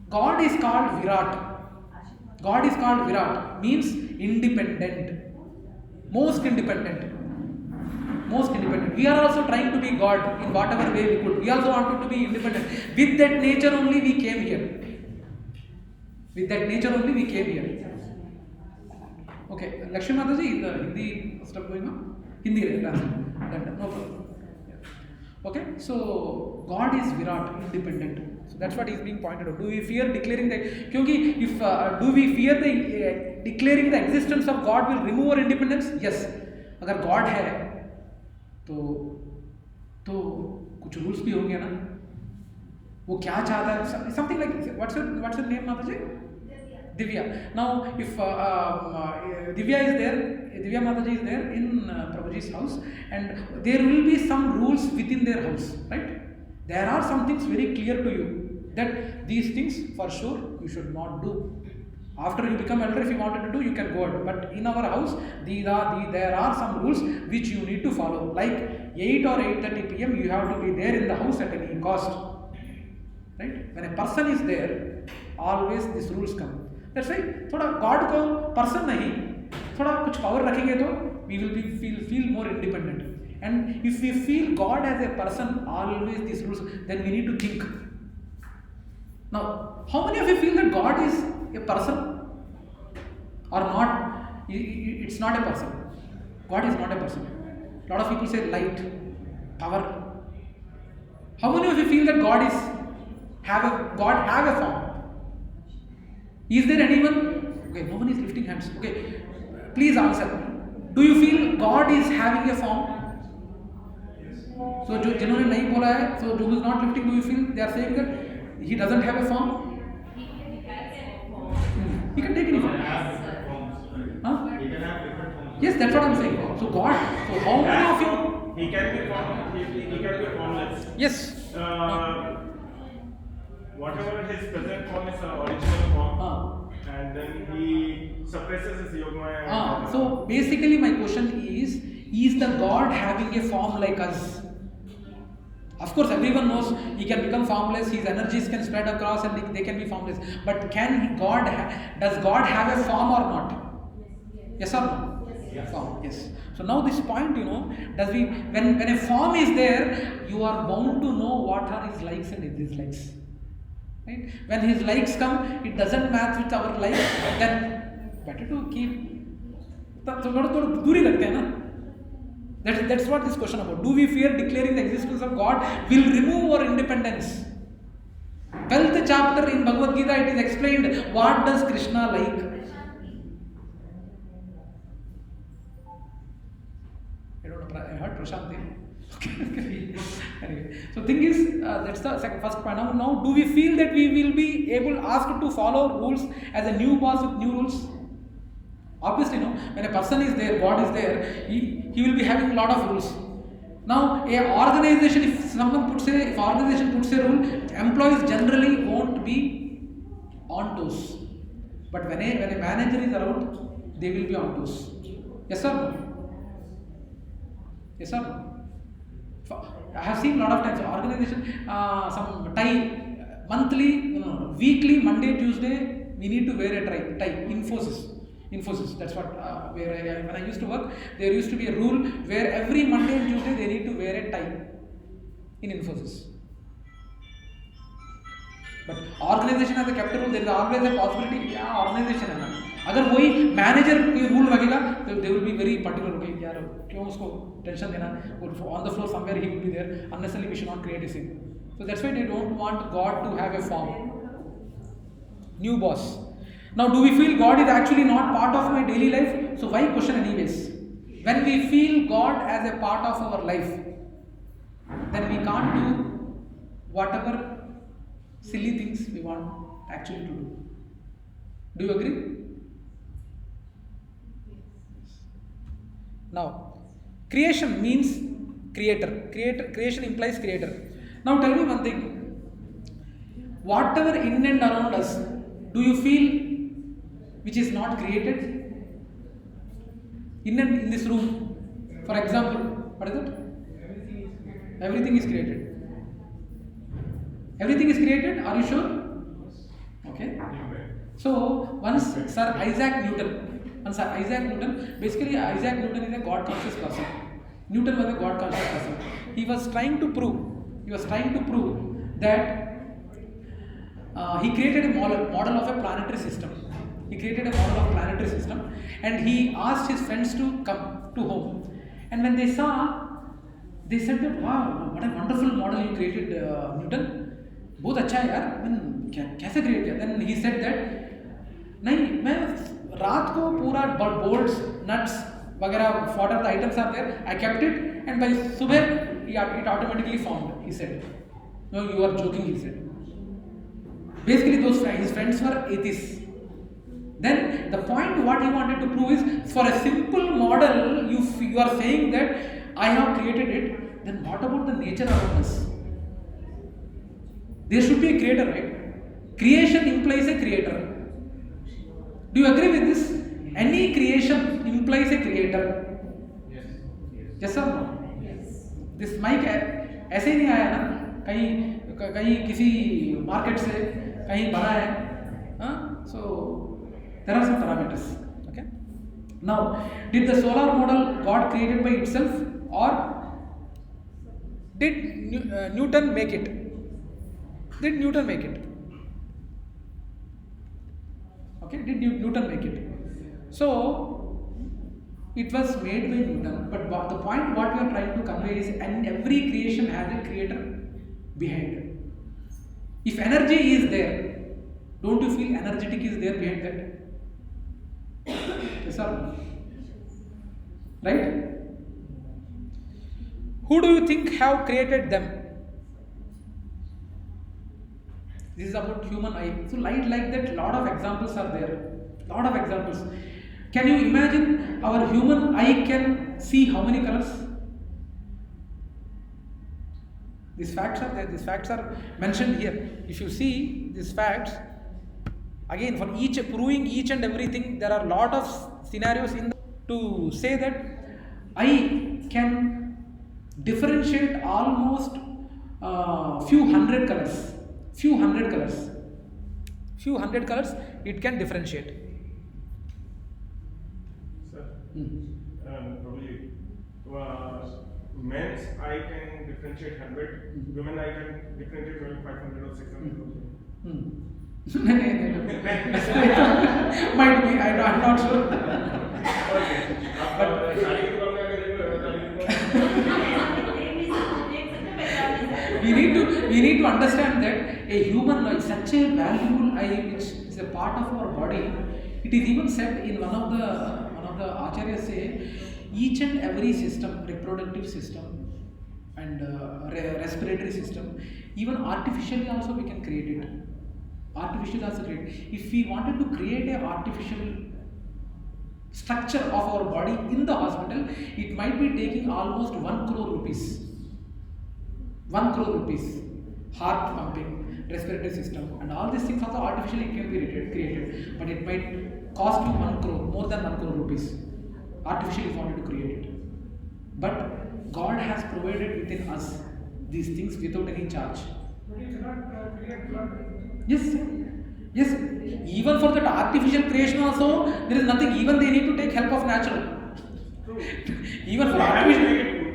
God is called Virat. God is called Virat, means independent. Most independent. We are also trying to be God in whatever way we could. We also wanted to be independent. With that nature only we came here. Okay, Lakshmi Mataji, the Hindi stuff going on? Hindi class. No problem. Okay, so God is Virat, independent. So that's what is being pointed out. Do we fear declaring that? Because if do we fear declaring the existence of God will remove our independence? Yes. अगर God है, तो कुछ rules भी होंगे ना? वो क्या चाहता है? Something like what's your name, Mataji? Divya. Now, if Divya Mataji is there in Prabhuji's house, and there will be some rules within their house, right? There are some things very clear to you that these things for sure you should not do. After you become elder, if you wanted to do, you can go ahead. But in our house, there are some rules which you need to follow. Like 8 or 8:30 p.m. you have to be there in the house at any cost. Right? When a person is there, always these rules come. That's why थोड़ा God को person नहीं, थोड़ा कुछ power रखेंगे तो we will feel more independent. And if we feel God as a person, always these rules, then we need to think. Now, how many of you feel that God is a person or not? It's not a person. God is not a person. A lot of people say light, power. How many of you feel that God have a form? Is there anyone? Okay, no one is lifting hands. Okay, please answer. Do you feel God is having a form? So, जिन्होंने नहीं बोला है, so who is not lifting, do you feel they are saying that he doesn't have a form? He can take any form. Huh? He can have different forms. Yes, that's what I'm saying. So God. So how many of you? He can be formless. Yes. Whatever his present form is original form, and then he suppresses his yogmaya. So basically my question is the God having a form like us? Of course everyone knows he can become formless, his energies can spread across and they can be formless. But does God have a form or not? Yes or no? Yes. Form, yes. So now this point, when a form is there, you are bound to know what are his likes and dislikes. Right? When his likes come, it doesn't match with our likes, then better to keep. दूरी रखते हैं ना. That's what this question about. Do we fear declaring the existence of God will remove our independence? 12th chapter in Bhagavad Gita, it is explained what does Krishna like. I don't know. I heard Prashanti. Anyway, so thing is, that's the first point. Now, do we feel that we will be asked to follow rules as a new boss with new rules? Obviously, no. When a person is there, God is there, he will be having a lot of rules. Now, a organization, if organization puts a rule, employees generally won't be on toes. But when a manager is around, they will be on toes. Yes or no? Yes or no? I have seen a lot of times organization, some tie, monthly, weekly, Monday, Tuesday, we need to wear a tie. Infosys, that's what, when I used to work, there used to be a rule where every Monday and Tuesday they need to wear a tie in Infosys. But organization has kept a rule, there is always a possibility, organization है ना. अगर वही manager कोई rule लगेगा तो they will be very particular कि यार क्यों उसको टेंशन देना, on the floor somewhere he will be there, unnecessarily we should not create a scene. So that's why they don't want God to have a form. New boss. Now, do we feel God is actually not part of my daily life? So why question anyways? When we feel God as a part of our life, then we can't do whatever silly things we want actually to do. Do you agree? Now, creation means creator. Creation implies creator. Now tell me one thing. Whatever in and around us, do you feel which is not created? In this room, for example, what is it? Everything is created. Everything is created? Are you sure? Okay. So once Sir Isaac Newton, basically Isaac Newton is a God conscious person. Newton was a God conscious person. He was trying to prove that he created a model of a planetary system. And he asked his friends to come to home. And when they saw, they said that, wow, what a wonderful model you created, Newton. बहुत अच्छा है यार, कैसे create किया? Then he said that, नहीं, मैं रात को पूरा bolts, nuts वगैरह, whatever the items are there, I kept it, and by सुबह it automatically formed. He said, no, you are joking. He said. Basically, his friends were atheists. Then the point what he wanted to prove is, for a simple model, you are saying that I have created it. Then what about the nature around us? There should be a creator, right? Creation implies a creator. Do you agree with this? Any creation implies a creator. Yes or no? Yes. This mic ऐसे ही नहीं आया ना, कहीं किसी market से कहीं बना है. So there are some parameters. Okay. Now, did the solar model God created by itself, or did Newton make it? Did Newton make it? Okay, did Newton make it? So it was made by Newton, but the point what we are trying to convey is, and every creation has a creator behind it. If energy is there, don't you feel energetic is there behind that? Yes or no? Right? Who do you think have created them? This is about human eye. So like that, lot of examples are there. Lot of examples. Can you imagine our human eye can see how many colors? These facts are there. These facts are mentioned here. If you see these facts, again, for proving each and everything, there are a lot of scenarios to say that eye can differentiate almost few hundred colors. Few hundred colors it can differentiate. Sir, probably men's eye can differentiate 100, women eye can differentiate maybe 500 or 600. Might be, I'm not sure. we need to understand that a human eye, such a valuable eye, which is a part of our body. It is even said in one of the acharyas say, each and every system, reproductive system, and respiratory system. Even artificially also we can create it. Artificially also create. If we wanted to create a artificial structure of our body in the hospital, it might be taking almost 1 crore rupees. 1 crore rupees. Heart pumping, respiratory system, and all these things also artificially can be created. But it might cost you 1 crore, more than 1 crore rupees. Artificially if you wanted to create it. But God has provided within us these things without any charge. But you cannot create blood. Yes, yes. Even for that artificial creation also, there is nothing. Even they need to take help of natural. Even for artificial.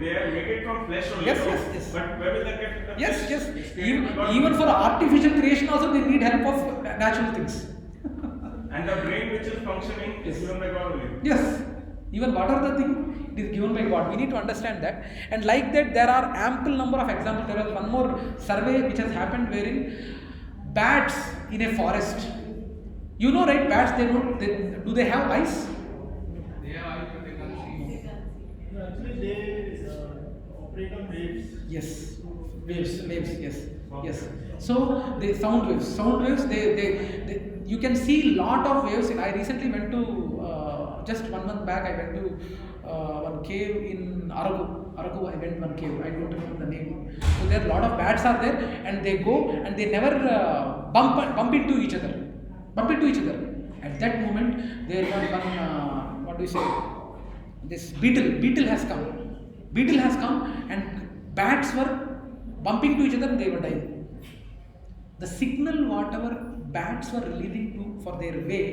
They make it from flesh only. Yes, so- yes, yes. But where will they get the Yes, flesh? yes. It's created by God. Even for artificial creation also, they need help of natural things. And the brain which is functioning is Yes. given by God only. Yes. Even what are the thing? It is given by God. We need to understand that. And like that, there are ample number of examples. There was one more survey which has happened wherein bats in a forest. You know, right? Bats, do they have eyes? They have eyes, but they can't see. Actually, they operate on waves. Yes, waves, yes. So the sound waves. They you can see lot of waves. I recently went to just 1 month back. I went to one cave in Araku. I went one cave. I don't remember the name. So there a lot of bats are there, and they go and they never bump into each other. At that moment, there was one what do you say? This beetle has come, and bats were bumping to each other and they were dying. The signal whatever bats were releasing for their way,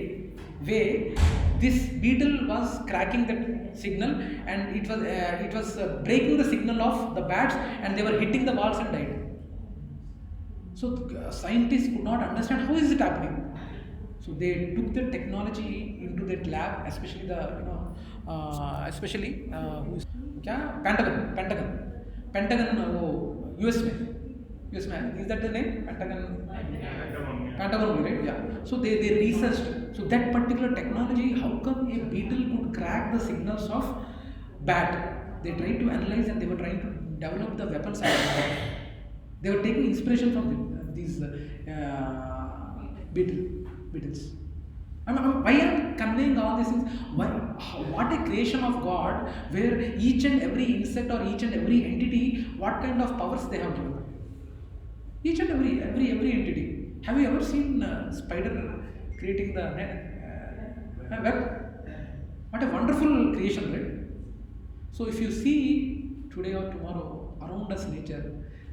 this beetle was cracking that signal, and it was breaking the signal of the bats, and they were hitting the walls and died. So scientists could not understand how is it happening. So they took the technology into that lab, especially who's Pentagon US में is that the name Pentagon only, right? Yeah. So they researched. So that particular technology, how come a beetle could crack the signals of bat? They tried to analyze and they were trying to develop the weapons. They were taking inspiration from these beetles. Why am I conveying all these things? What a creation of God, where each and every insect or each and every entity, what kind of powers they have given. Each and every entity. Have you ever seen spider creating the web? What a wonderful creation, right? So if you see today or tomorrow around us nature,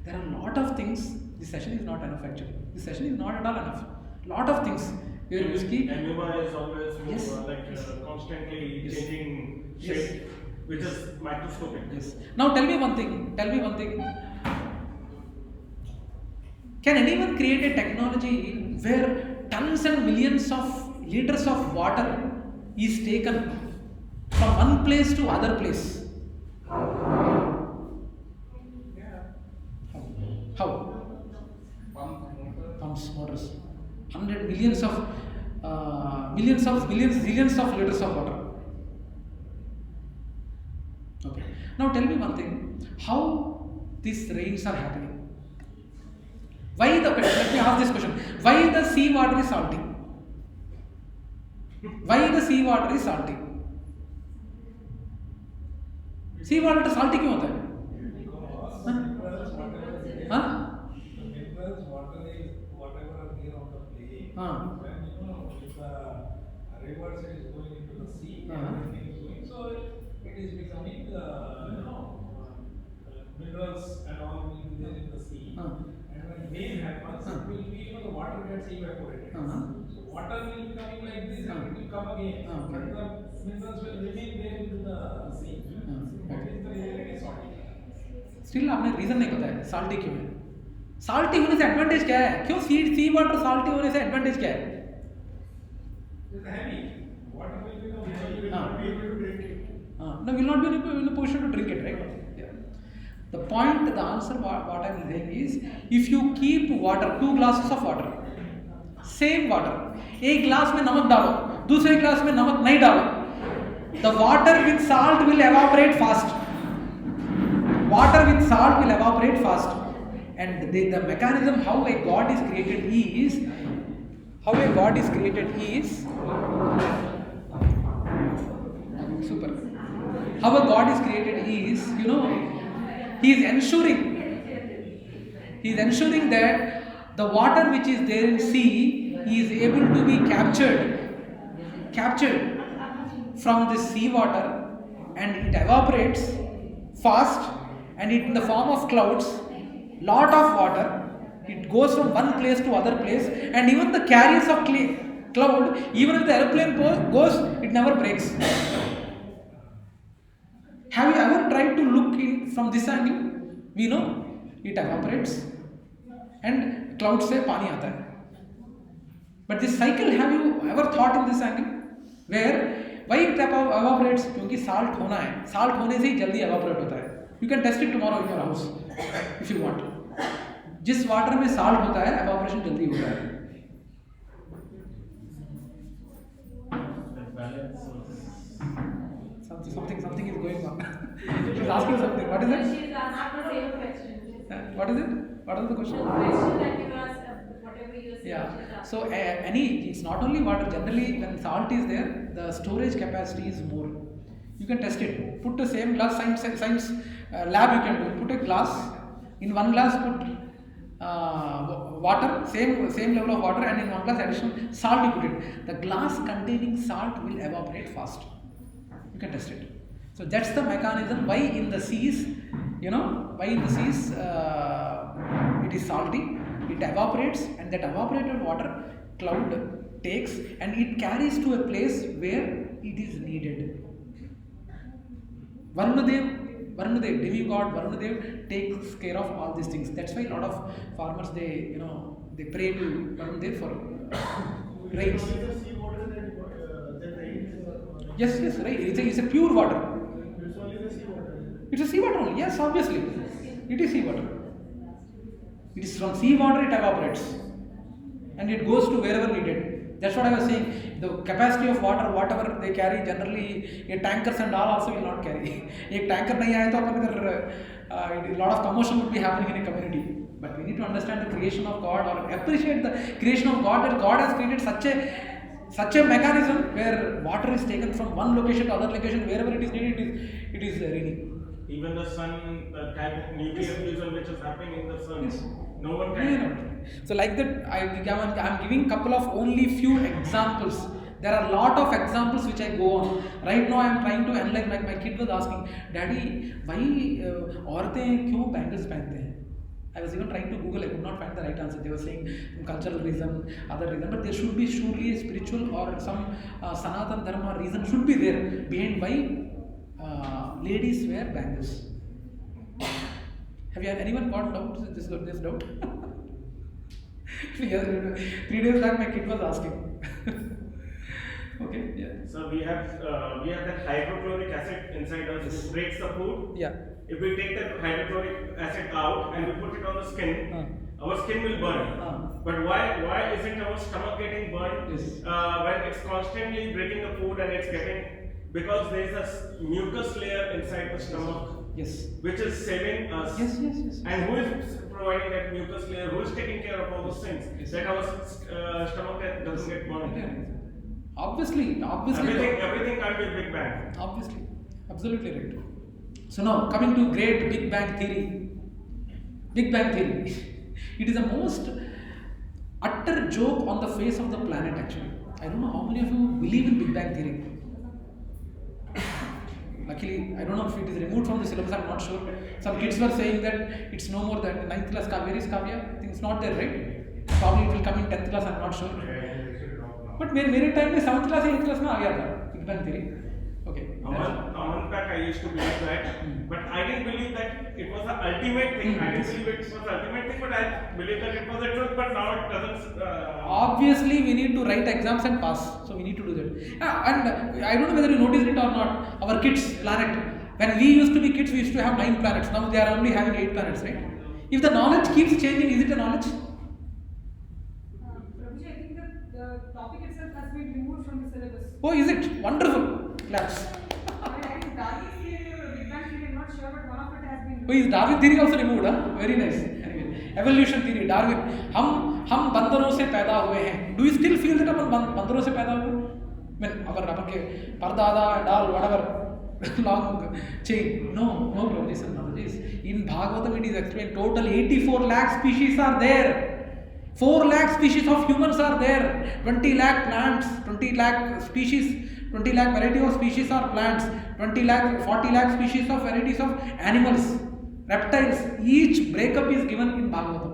there are a lot of things. This session is not enough actually. This session is not at all enough. Lot of things. Here you see. Amoeba is always Yes. constantly Yes. changing Yes. shape, which is microscopic. Yes. Now tell me one thing. Can anyone create a technology where tons and millions of liters of water is taken from one place to other place? How? Pumps, motors. 100 millions of zillions of liters of water. Okay. Now tell me one thing. How these rains are happening? Let me ask this question. Why the sea water is salty? Why the sea water is salty? Sea water salty क्यों होता है? हाँ? Water is whatever are there on the plane. हाँ. When if the rivers is going into the sea, everything is going, so it is becoming minerals and all will be there in the sea. And when rain happens, it will be the water gets evaporated. So water will be coming like this and it will come again. But the minerals will remain there into the sea. That is the reality salty. Still आपने reason नहीं बताया salty क्यों है. Salty होने से advantage क्या है? क्यों सी वाटर साल्टी होने से एडवांटेज क्या है? It is heavy. Water will become heavy. You will not be able to drink it. No, will not be in a position to drink it, right? Yeah. The point, the answer, what I am saying is, if you keep water, 2 glasses of water, same water, एक glass में नमक डालो, दूसरे glass में नमक नहीं डालो, the water with salt will evaporate fast. Water with salt will evaporate fast. And the mechanism how a god is created is, super. How a god is created is, he is ensuring that the water which is there in sea is able to be captured from the sea water, and it evaporates fast, and it in the form of clouds, lot of water, it goes from one place to other place, and even the carriers of cloud, even if the airplane goes, it never breaks. Have you ever tried to look in from this angle? We know it evaporates and clouds से पानी आता है. But this cycle, have you ever thought in this angle? Where why it evaporates? क्योंकि salt होना है. Salt होने से ही जल्दी evaporate होता है. You can test it tomorrow in your house if you want. जिस वाटर में salt होता है, evaporation जल्दी होता है. Something is going on. She's asking something. What is it? She's asked the same question. What is it? What is the question? The question that you asked, whatever you said. Yeah. So it's not only water. Generally, when salt is there, the storage capacity is more. You can test it. Put the same glass. Science lab you can do. Put a glass. In one glass put water, same level of water, and in one glass additional salt you put it. The glass containing salt will evaporate fast. You can test it. So that's the mechanism why in the seas, it is salty, it evaporates, and that evaporated water cloud takes and it carries to a place where it is needed. Varunadev, demigod Varunadev takes care of all these things. That's why a lot of farmers they pray to Varunadev for rains. Yes, right. It's a pure water. It's only the sea water. It's a sea water only. Yes, obviously. It is sea water. It is from sea water it evaporates. And it goes to wherever needed. That's what I was saying. The capacity of water, whatever they carry, generally tankers and all also will not carry. If tanker nahi aaya to a lot of commotion would be happening in a community. But we need to understand the creation of God or appreciate the creation of God, that God has created such a mechanism where water is taken from one location to other location, wherever it is needed, it is raining. Even the sun, the type of nuclear fusion which is happening in the sun, Yes. no one can. So like that, I'm giving couple of only few examples. There are a lot of examples which I go on. Right now I am trying to analyze. My kid was asking, Daddy, why औरतें क्यों bangles पहनते हैं? I was even trying to Google, I could not find the right answer. They were saying cultural reason, other reason, but there should be surely a spiritual or some Sanatan Dharma reason should be there behind why ladies wear bangles. Have you anyone got doubt? This doubt? 3 days back my kid was asking. Okay, yeah. So we have that hydrochloric acid inside us which breaks the food. Yeah. If we take that hydrochloric acid out and we put it on the skin, our skin will burn. But why isn't our stomach getting burned? Yes. When it's constantly breaking the food and it's getting, because there is a mucus layer inside the stomach. Yes. Which is saving us. Yes. And who is providing that mucus layer? Who is taking care of all those things? Yes. That our stomach doesn't get burned. Obviously. Everything can't be a Big Bang. Obviously, absolutely right. So now coming to great Big Bang theory. Big Bang theory. It is the most utter joke on the face of the planet actually. I don't know how many of you believe in Big Bang theory. Luckily, I don't know if it is removed from the syllabus, I'm not sure. Some kids were saying that it's no more than 9th class Kavya is Kavya. I think it's not there, right? Probably it will come in 10th class, I'm not sure. But मेरे time में 7th class 8th class में आ गया था Big Bang theory. Okay. A month back I used to believe that, but I didn't believe that it was the ultimate thing. I didn't believe it was the ultimate thing, but I believe that it was the truth, but now it doesn't. Obviously, we need to write exams and pass, so we need to do that. And I don't know whether you noticed it or not. Our kids planet. When we used to be kids, we used to have 9 planets. Now they are only having 8 planets, right? If the knowledge keeps changing, is it a knowledge? Prabhuji, I think that the topic itself has been removed from the syllabus. Oh, is it? Wonderful. Claps. I think Darwin's theory or Big Bang theory, I'm not sure, but one of it has been Oh, is Darwin theory also removed? Huh? Very nice. Anyway, evolution theory, Darwin. हम बंदरों से पैदा हुए हैं. Do you still feel that अपन बंदरों से पैदा हुए? I mean, अगर अपन के परदादा and all whatever long chain. No, brothers and brothers. In Bhagavatam it is explained. Total 84 lakh species are there. 4 lakh species of humans are there. 20 lakh plants. 20 lakh species. 20 lakh variety of species are plants. 40 lakh species of varieties of animals, reptiles. Each breakup is given in Bhagavatam.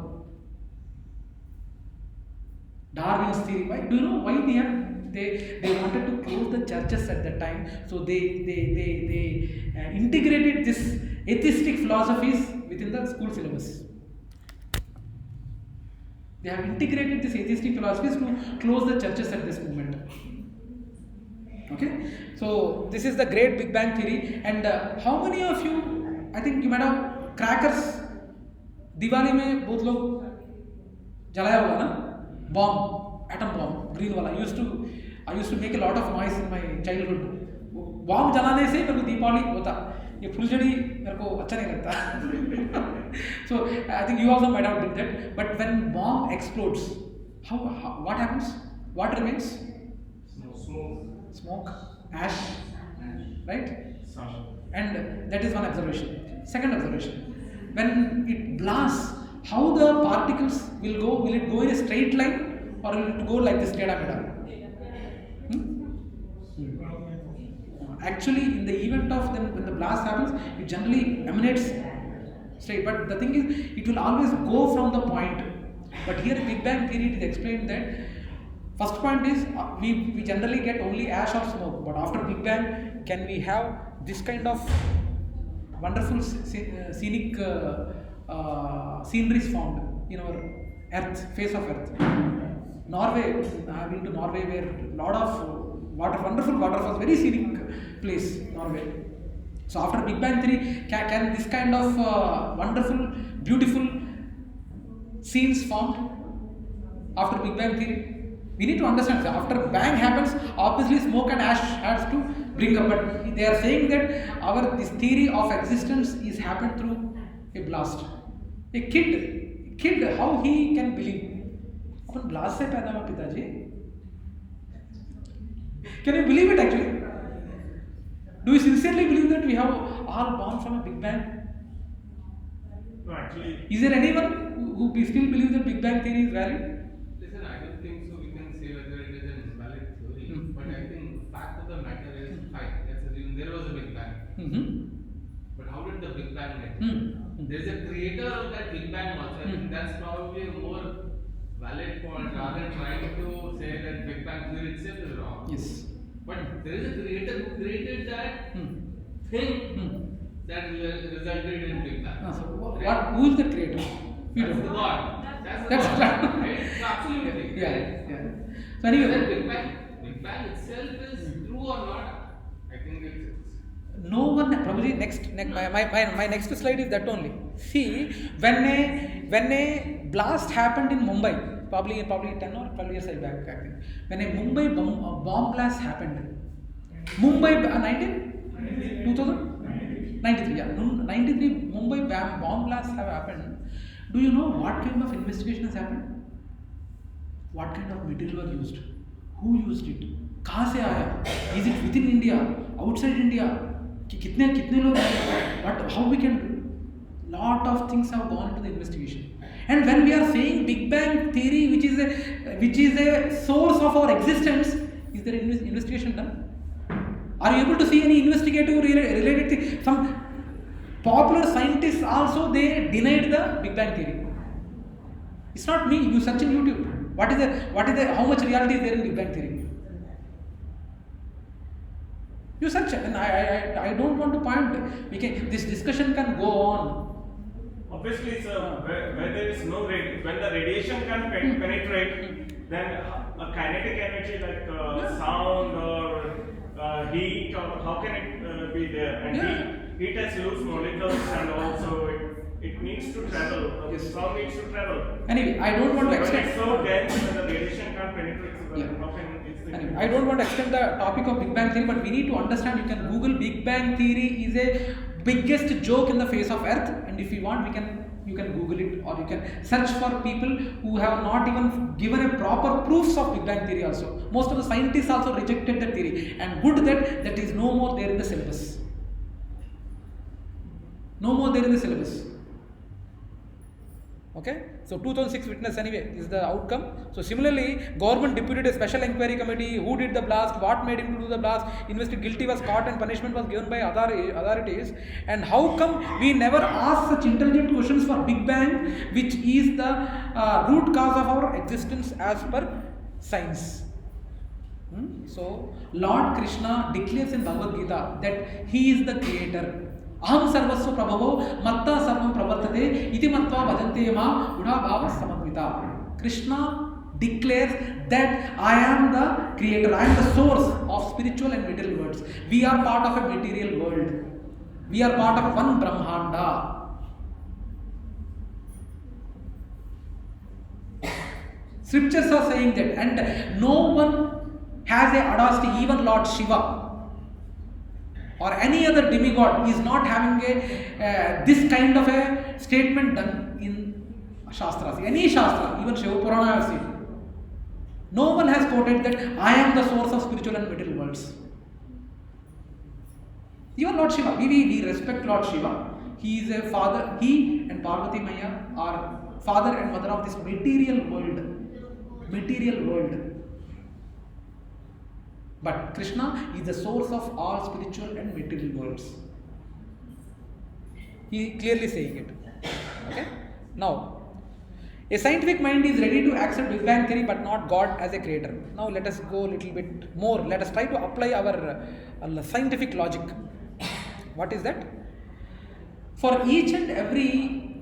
Darwin's theory. Why? Do you know why they wanted to close the churches at that time? So they integrated this atheistic philosophies within the school syllabus. They have integrated this atheistic philosophies to close the churches at this moment. Okay, so this is the great Big Bang theory. And how many of you, I think you might have crackers. Diwali में बहुत लोग जलाया होगा ना, bomb, atom bomb, green वाला. I used to make a lot of noise in my childhood. Bomb जलाने से मेरे को दीपावली होता. ये फुलझड़ी मेरे को अच्छा नहीं लगता. So I think you also might have did that. But when bomb explodes, what happens? What remains? Smoke, ash, right? And that is one observation. Second observation, when it blasts, how the particles will go? Will it go in a straight line or will it go like this, teda meda? Actually, in the event of them, when the blast happens, it generally emanates straight. But the thing is, it will always go from the point. But here in Big Bang theory, it is explained that first point is we generally get only ash or smoke, but after Big Bang, can we have this kind of wonderful scenic sceneries formed in our Earth, face of Earth? Norway, I have been to Norway where a lot of wonderful waterfalls, very scenic place, Norway. So after Big Bang theory, can this kind of wonderful, beautiful scenes formed after Big Bang theory? We need to understand that after bang happens, obviously smoke and ash has to bring up. But they are saying that this theory of existence is happened through a blast. A kid, how he can believe? Upon blast से पैदा हुआ पिताजी. Can you believe it actually? Do you sincerely believe that we have all born from a Big Bang? No, actually. Is there anyone who still believes that Big Bang theory is valid? Listen, I don't think so. We can say whether it is an invalid theory, but I think fact of the matter is fine. Let's assume there was a Big Bang. But how did the Big Bang make? There is a creator of that Big Bang also. I think that's probably a more valid point rather than trying to say that Big Bang theory itself is wrong. Yes. But there is a creator who created that thing that resulted in Big Bang. So who is the creator? We That's don't the know. God. That's God. right. Right? So absolutely. Yeah. So Whether anyway, Big Bang itself is true or not, I think it's. no one, Prabhuji, my next slide is that only. See, when a blast happened in Mumbai, probably 10 or 12 years back, I think. When a Mumbai bomb blast happened, Mumbai 93, yeah, 93 Mumbai bomb blast have happened. Do you know what kind of investigation has happened? What kind of material was used? Who used it? कहाँ से आया? Is it within India? Outside India? कितने लोग? What? How we can do? Lot of things have gone into the investigation. And when we are saying Big Bang theory, which is a source of our existence, is there an investigation done? Are you able to see any investigative related thing? Some popular scientists also they denied the Big Bang theory. It's not me. You search in YouTube. What is the how much reality is there in Big Bang theory? You search, and I don't want to point. This discussion can go on. Obviously, sir, where there is no when the radiation can penetrate, then a kinetic energy like sound or heat, or how can it be there? And heat has loose molecules, and also it needs to travel. Yes. Sound needs to travel. Anyway, I don't want to When extend. it's so dense, when the radiation can't penetrate, so Yeah. how can it? Anyway, I don't want to extend the topic of Big Bang theory, but we need to understand. You can Google Big Bang theory is a biggest joke in the face of earth, and if you want, you can Google it, or you can search for people who have not even given a proper proofs of Big Bang theory also. Most of the scientists also rejected that theory, and good that is no more there in the syllabus. No more there in the syllabus. Okay, so 2006 witness anyway is the outcome. So similarly, government deputed a special inquiry committee. Who did the blast? What made him to do the blast? Invested, guilty was caught, and punishment was given by authorities. And how come we never ask such intelligent questions for Big Bang, which is the root cause of our existence as per science? So Lord Krishna declares in Bhagavad Gita that He is the creator. Aham sarvasva prabhavo matta sarvam pravartate iti matva bhajante ma guda bhava samadvita. Krishna declares that I am the creator, I am the source of spiritual and material worlds. We are part of a material world. We are part of one Brahmanda. Scriptures are saying that, and no one has a audacity, even Lord Shiva or any other demigod is not having this kind of a statement done in Shastras. Any Shastra, even Shiva Purana I have seen. No one has quoted that I am the source of spiritual and material worlds. Even Lord Shiva, we respect Lord Shiva. He is a father, he and Parvati Maya are father and mother of this material world. Material world. But Krishna is the source of all spiritual and material worlds. He clearly saying it. Okay? Now, a scientific mind is ready to accept Big Bang theory but not God as a creator. Now let us go a little bit more. Let us try to apply our scientific logic. What is that? For each and every,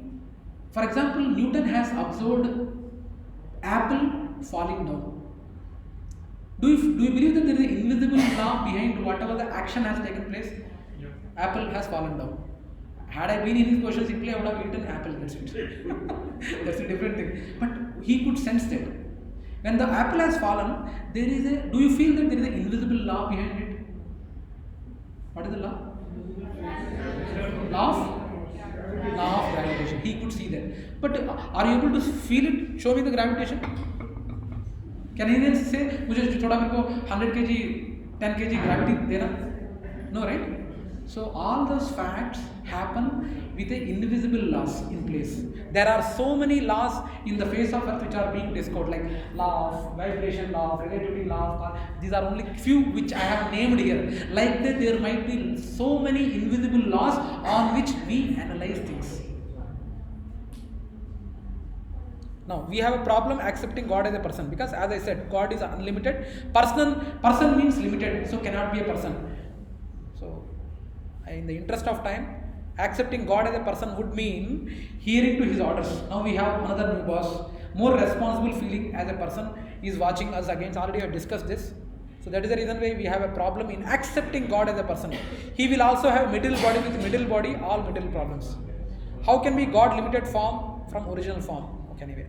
for example, Newton has observed apple falling down. Do you believe that there is an invisible law behind whatever the action has taken place? Yeah. Apple has fallen down. Had I been in his position, simply I would have eaten apple. That's it. That's a different thing. But he could sense that. When the apple has fallen, there is a. Do you feel that there is an invisible law behind it? What is the law? Law of gravitation. He could see that. But are you able to feel it? Show me the gravitation. Can anyone say, मुझे थोड़ा मेरे को 100 kg, 10 kg gravity देना? No, right? So all those facts happen with the invisible laws in place. There are so many laws in the face of earth which are being discovered, like law of vibration, law of relativity, law of. These are only few which I have named here. Like that, there might be so many invisible laws on which we analyze things. Now, we have a problem accepting God as a person because, as I said, God is unlimited. Person means limited, so cannot be a person. So, in the interest of time, accepting God as a person would mean hearing to His orders. Now, we have another new boss, more responsible feeling as a person is watching us against. Already I have discussed this. So, that is the reason why we have a problem in accepting God as a person. He will also have middle body, with middle body, all middle problems. How can be God limited form from original form? Anyway,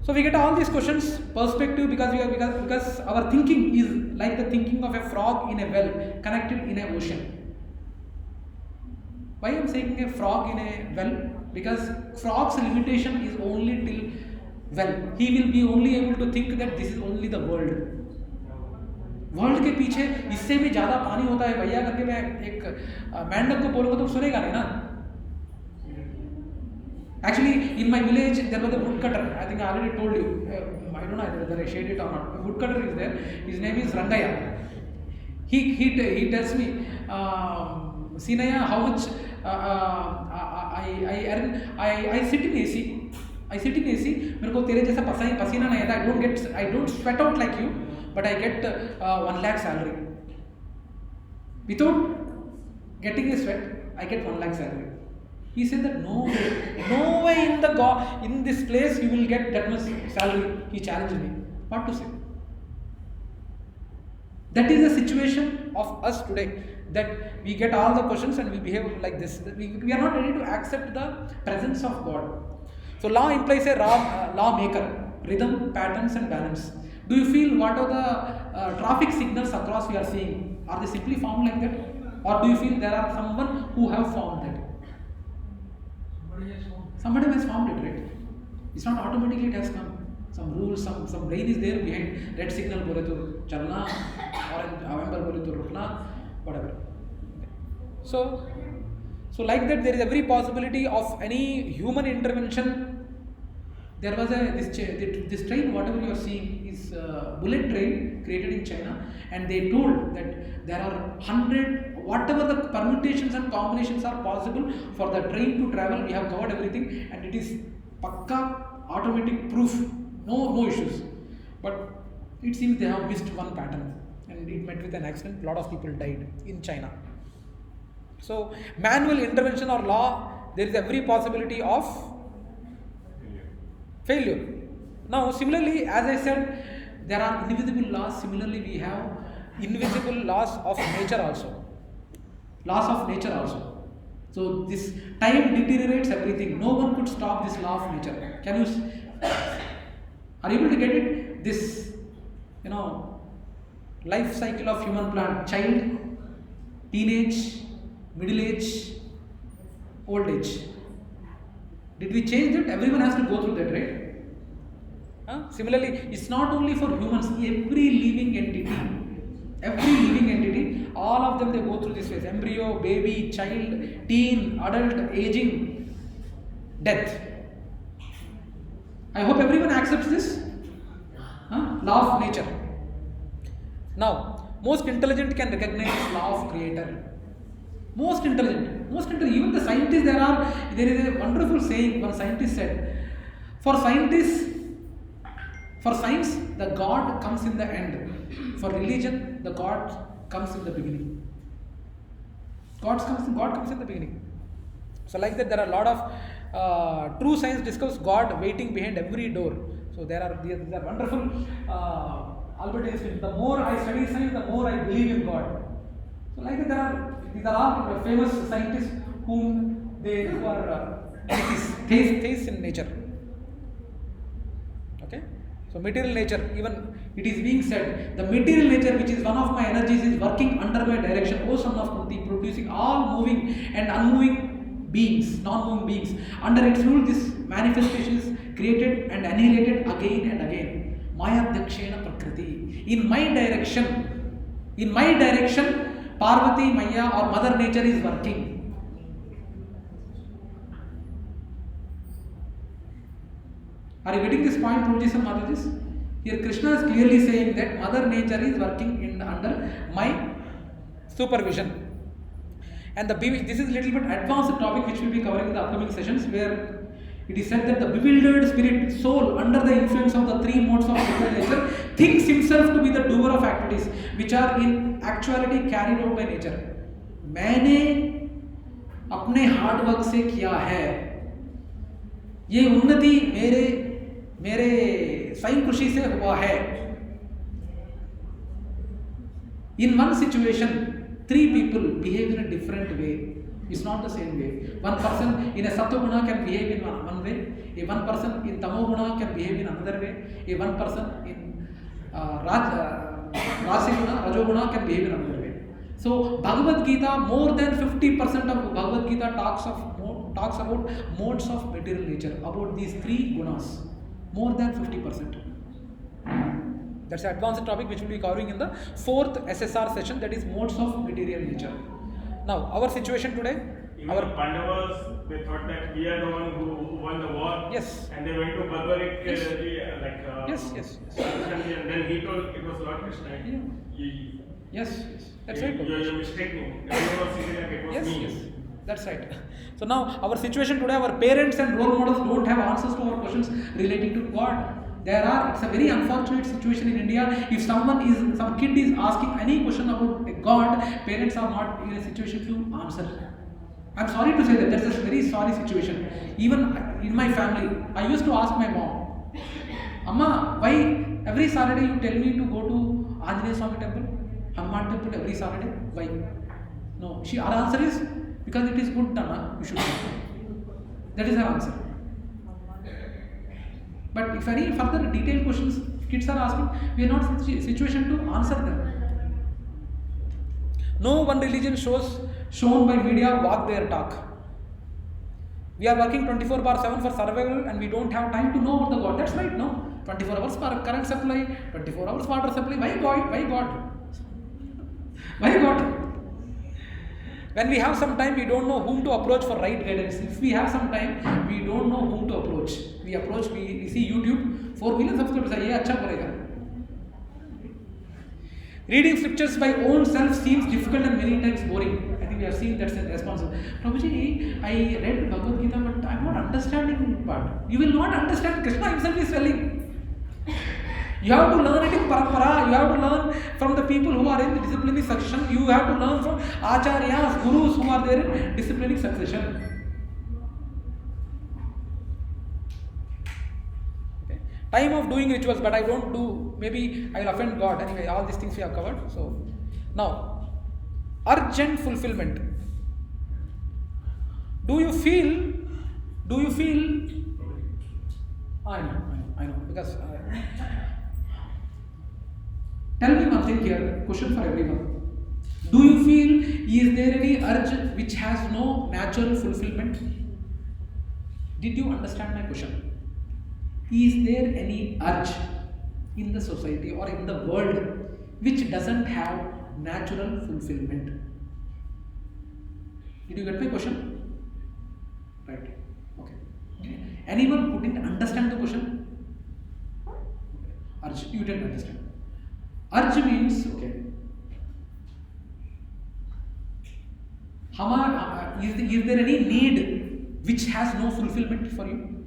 so we get all these questions perspective because our thinking is like the thinking of a frog in a well connected in an ocean. Why I am saying a frog in a well? Because frog's limitation is only till well. He will be only able to think that this is only the world. World के पीछे इससे भी ज़्यादा पानी होता है भैया करके मैं एक मेंढक को बोलूँगा तो सुनेगा नहीं ना. Actually, in my village, there was a woodcutter. I think I already told you. I don't know whether I shared it or not. A woodcutter is there. His name is Rangaya. He tells me, Sinaya, how much I earn? I sit in AC. मेरे को तेरे जैसा पसीना नहीं आता. I don't sweat out like you, but I get 1 lakh salary. Without getting a sweat, I get 1 lakh salary. He said that no way in this place you will get that much salary. He challenged me. What to say? That is the situation of us today. That we get all the questions and we behave like this. We are not ready to accept the presence of God. So law implies a law maker, rhythm, patterns and balance. Do you feel what are the traffic signals across we are seeing? Are they simply formed like that? Or do you feel there are someone who have formed that? Somebody has formed it, right? It's not automatically it has come. Some rules, some brain is there behind. Red signal bole to chalna, orange amber bole to rukna, whatever. So like that, there is every possibility of any human intervention. There was this train, whatever you are seeing, is a bullet train created in China, and they told that there are 100, whatever the permutations and combinations are possible for the train to travel. We have covered everything, and it is pakka automatic proof, no issues. But it seems they have missed one pattern, and it met with an accident. A lot of people died in China. So manual intervention or law, there is every possibility of failure. Now similarly, as I said, there are invisible laws. Similarly, we have invisible laws of nature also. Laws of nature also. So this time deteriorates everything. No one could stop this law of nature. Are you able to get it? This, life cycle of human plant: child, teenage, middle age, old age. Did we change that? Everyone has to go through that, right? Similarly, it's not only for humans. Every living entity, all of them, they go through this phase: embryo, baby, child, teen, adult, aging, death. I hope everyone accepts this law of nature. Now, most intelligent can recognize this law of creator. Most intelligent. Even the scientists, there is a wonderful saying. One scientist said, for science, the God comes in the end. For religion, the God comes in the beginning. God comes in the beginning. So like that, there are a lot of true science discovers God waiting behind every door. So these are wonderful. Albert Einstein: the more I study science, the more I believe in God. So like that, these are all famous scientists who are theists in nature. Okay. So material nature, even it is being said, the material nature, which is one of my energies, is working under my direction, O son of Kunti, producing all moving and unmoving beings, non-moving beings. Under its rule, this manifestation is created and annihilated again and again. Maya Dakshena Prakriti. In my direction, Parvati, Maya, or Mother Nature is working. Are you getting this point, Prabhuji and Matajis? Here Krishna is clearly saying that Mother Nature is working under my supervision. And this is a little bit advanced topic which we will be covering in the upcoming sessions, where it is said that the bewildered spirit, soul, under the influence of the three modes of nature, thinks himself to be the doer of activities which are in actuality carried out by nature. मैंने अपने hard work से किया है, ये उन्नति मेरे स्वयं कृषि से हुआ है. In one situation, three people behave in a different way. It's not the same way. One person in a Sattva Guna can behave in one way. A one person in Tamo Guna can behave in another way. A one person in Rasi Guna, Rajo Guna can behave in another way. So Bhagavad Gita, more than 50% of Bhagavad Gita talks about modes of material nature, about these three gunas. More than 50%. That's an advanced topic which we will be covering in the 4th SSR session, that is modes of material nature. Now, our situation today, even the Pandavas, they thought that we are the one who won the war. Yes. And they went to Bhagavad Yes. And then he told it was Lord Krishna. Yes. That's right. You're mistaken. Everyone was thinking like it was me. Yes. That's right. So now, our situation today, our parents and role models don't have answers to our questions relating to God. It's a very unfortunate situation in India. If some kid is asking any question about God, parents are not in a situation to answer. I'm sorry to say that's a very sorry situation. Even in my family, I used to ask my mom, Amma, why every Saturday you tell me to go to Anjaneya Swami temple, Hanuman temple every Saturday? Why? No, her answer is, because it is good, Nana, you should go. That is her answer. But if any further detailed questions kids are asking, we are not in a situation to answer them. No one religion shown by media walk their talk. We are working 24/7 for survival and we don't have time to know about the God. That's right, no? 24 hours for current supply, 24 hours water supply. Why God? Why God? Why God? When we have some time, we don't know whom to approach for right guidance. If we have some time, we don't know whom to approach. We see YouTube, 4 million subscribers. Ye acha padega. Reading scriptures by own self seems difficult and many times boring. I think we have seen that's a response. Prabhuji, I read Bhagavad Gita, but I'm not understanding part. You will not understand. Krishna himself is telling. You have to learn it in parampara. You have to learn from the people who are in the disciplining succession. You have to learn from acharyas, gurus who are there in disciplining succession. Okay. Time of doing rituals, but I don't do. Maybe I will offend God. Anyway, all these things we have covered. So now, urgent fulfillment. Do you feel? I know. Because. Tell me one thing here, question for everyone. Do you feel, is there any urge which has no natural fulfillment? Did you understand my question? Is there any urge in the society or in the world which doesn't have natural fulfillment? Did you get my question? Right. Okay. Anyone who didn't understand the question? Urge, you didn't understand. Urge means, okay, is there any need which has no fulfillment for you?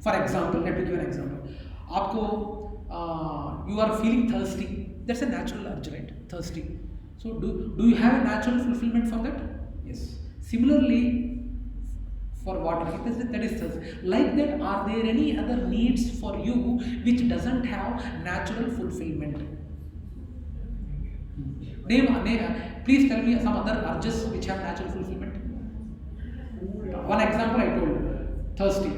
For example, let me give an example. You are feeling thirsty. That's a natural urge, right? Thirsty. So do you have a natural fulfillment for that? Yes. Similarly, for water, that is thirst. Like that, are there any other needs for you which doesn't have natural fulfillment? Please tell me some other urges which have natural fulfillment. One example I told, thirsty.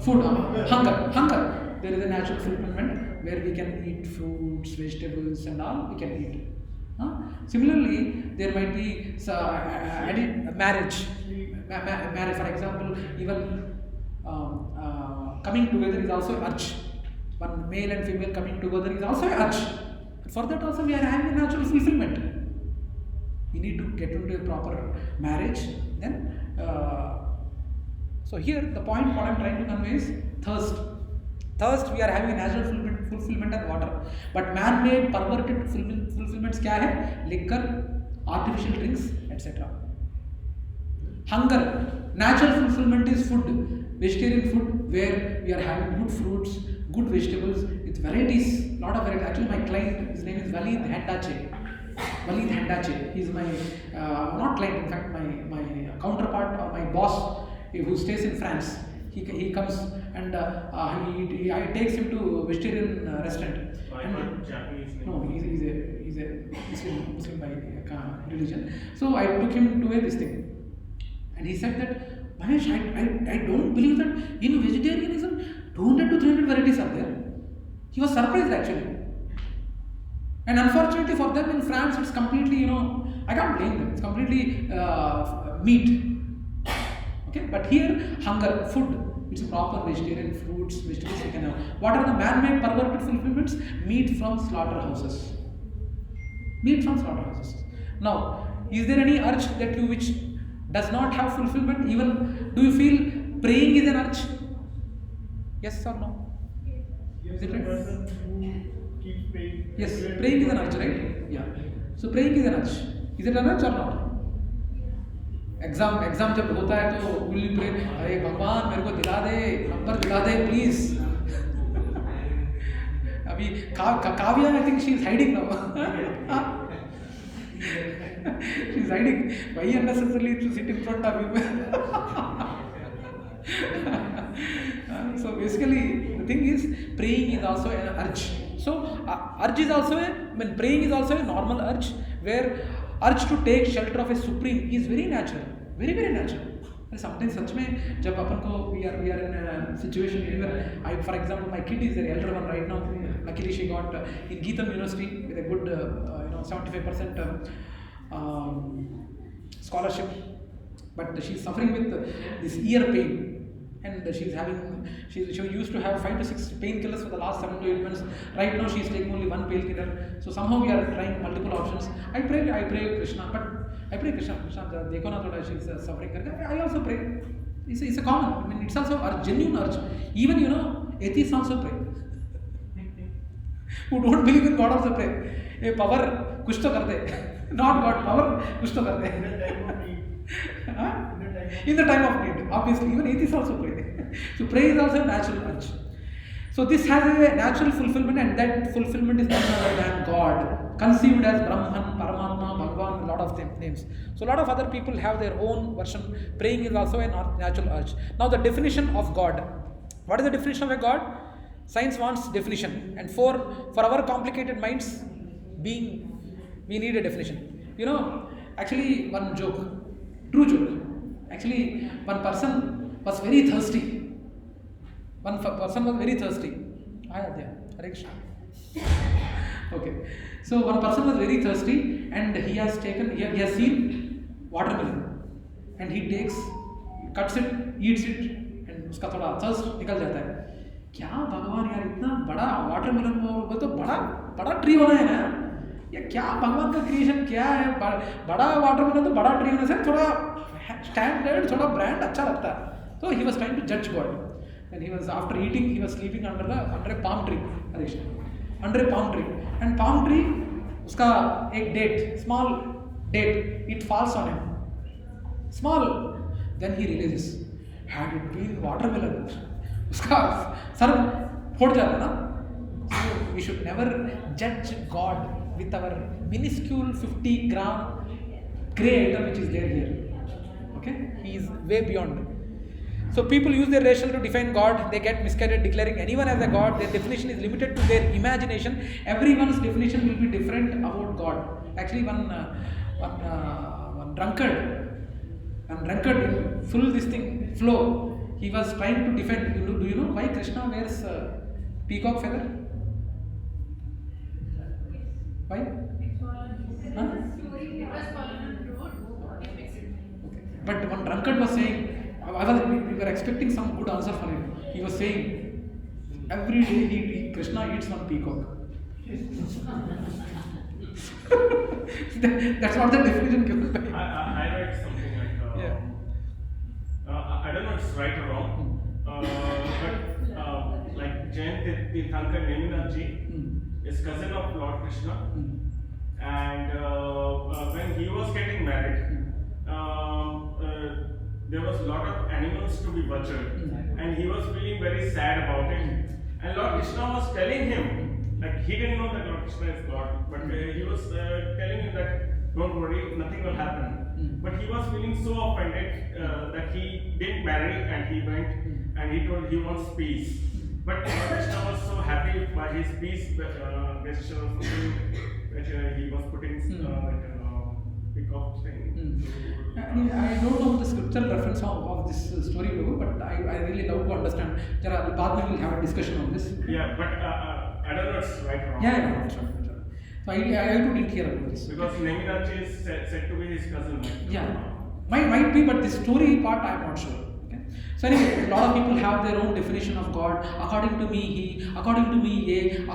Food, hunger. There is a natural fulfillment where we can eat fruits, vegetables and all, we can eat. Similarly, there might be marriage. Marriage, for example, even coming together is also an urge. One male and female coming together is also an urge. For that also we are having a natural fulfillment. We need to get into a proper marriage. Then, so here the point what I am trying to convey is thirst. Thirst, we are having a natural fulfillment and water. But man-made perverted fulfillments क्या है? Liquor, artificial drinks, etc. Hunger, natural fulfillment is food. Vegetarian food where we are having good fruits, good vegetables with varieties, lot of varieties. Actually, my client, his name is Walid Hendache. He is my not client, in fact, my counterpart or my boss who stays in France. He comes and he takes him to vegetarian restaurant. I heard Japanese name. No, he's a Muslim by religion. So I took him to this thing, and he said that, Mahesh, I don't believe that in vegetarianism 200 to 300 varieties are there. He was surprised actually. And unfortunately for them in France, it's completely, I can't blame them. It's completely meat. Okay, but here, hunger, food, it's proper vegetarian fruits, vegetables you can have. What are the man-made perverted fulfillments? Meat from slaughterhouses. Meat from slaughterhouses. Now, is there any urge that you which does not have fulfillment? Even do you feel praying is an urge? Yes or no? Yes, Is it the right? person who keeps praying. Yes, praying is an urge, right? Yeah. So praying is an urge. Is it an urge or not? Exam जब होता है तो will pray, अरे भगवान मेरे को दिला दे, number दिला दे प्लीज. अभी Kavya I think she is hiding now. She is hiding. Why unnecessarily to sit in front of you? So basically, the thing is, praying is also an urge. So urge is also praying is also a normal urge, where urge to take shelter of a supreme is very natural, very very natural. And sometimes सच में जब अपन को we are in a situation where for example my kid is the elder one right now. Luckily she got in Geetham University with a good 75% scholarship, but she's suffering with this ear pain, and she used to have 5 to 6 painkillers for the last 7 to 8 months. Right now she is taking only one painkiller. So somehow we are trying multiple options. I pray Krishna, but I pray Krishna, dekho na thoda she is suffering. I also pray. It's a common. I mean, it's also a genuine urge. Even atheists also pray. Who don't believe in God also pray. A power kuch to kar de. Not God, power kuch to kar de. In the time of need, obviously, even atheists also pray. So prayer is also a natural urge. So this has a natural fulfillment, and that fulfillment is none other than God, conceived as Brahman, Paramatma, Bhagavan, a lot of names. So a lot of other people have their own version. Praying is also a natural urge. Now the definition of God. What is the definition of a God? Science wants definition, and for our complicated minds, we need a definition. Actually, one joke, true joke. Actually, one person was very thirsty. Okay. So one person was very thirsty, and he has seen watermelon, and he cuts it, eats it, and उसका थोड़ा thirst निकल जाता है. क्या भगवान यार इतना बड़ा वाटरमेलन वो तो बड़ा ट्री होना है ना या क्या भगवान का क्रिएशन क्या है बड़ा वाटरमेलन तो बड़ा ट्री होने से थोड़ा स्टैंडर्ड थोड़ा ब्रांड अच्छा लगता है. So he was trying to judge God, and he was after eating he was sleeping under a palm tree. Under a palm tree, and palm tree उसका एक date, small date, it falls on him, small. Then he realizes, had it been watermelon, उसका sir फोड़ जाता ना. So we should never judge God with our minuscule 50-gram grey item which is there here. Okay, he is way beyond. So people use their rational to define God. They get misguided declaring anyone as a God. Their definition is limited to their imagination. Everyone's definition will be different about God. Actually, one drunkard in full flow. He was trying to defend. Do you know why Krishna wears peacock feather? Why? Huh? Okay. But one drunkard was saying, we were expecting some good answer from him. He was saying, every day Krishna eats one peacock. That's what the definition given by. I read something like, I don't know if it's right or wrong, but like Jain Tirthankar Neminath is cousin of Lord Krishna, and when he was getting married, there was a lot of animals to be butchered, and he was feeling very sad about it. And Lord Krishna was telling him, like he didn't know that Lord Krishna is God, but he was telling him that don't worry, nothing will happen. But he was feeling so offended that he didn't marry, and he went and he told he wants peace. But Lord Krishna was so happy by his peace gesture that he was putting peacock thing. I don't know the scriptural reference of this story, but I really love to understand. Jara, बाद में we'll have a discussion on this. Yeah, but I don't know if it's right or wrong. Yeah, that's right. So I didn't hear about this. Because Neminath is said to be his cousin. Yeah, might be, but the story part I am not sure. Okay. So anyway, a lot of people have their own definition of God. According to me, he. According to me, ye.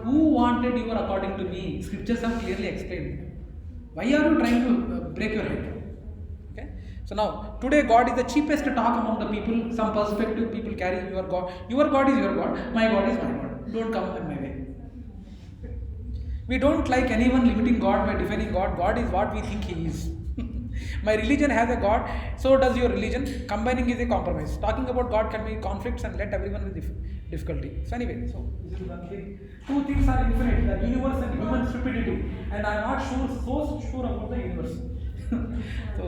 Who wanted your according to me? Scriptures have clearly explained. Why are you trying to break your head? Okay. So now, today God is the cheapest talk among the people. Some perspective people carry your God. Your God is your God. My God is my God. Don't come in my way. We don't like anyone limiting God by defining God. God is what we think He is. My religion has a God, so does your religion. Combining is a compromise. Talking about God can be conflicts and let everyone with difficulty. So anyway, so this is one thing. Two things are infinite: the universe and human stupidity. And I am not so sure about the universe. So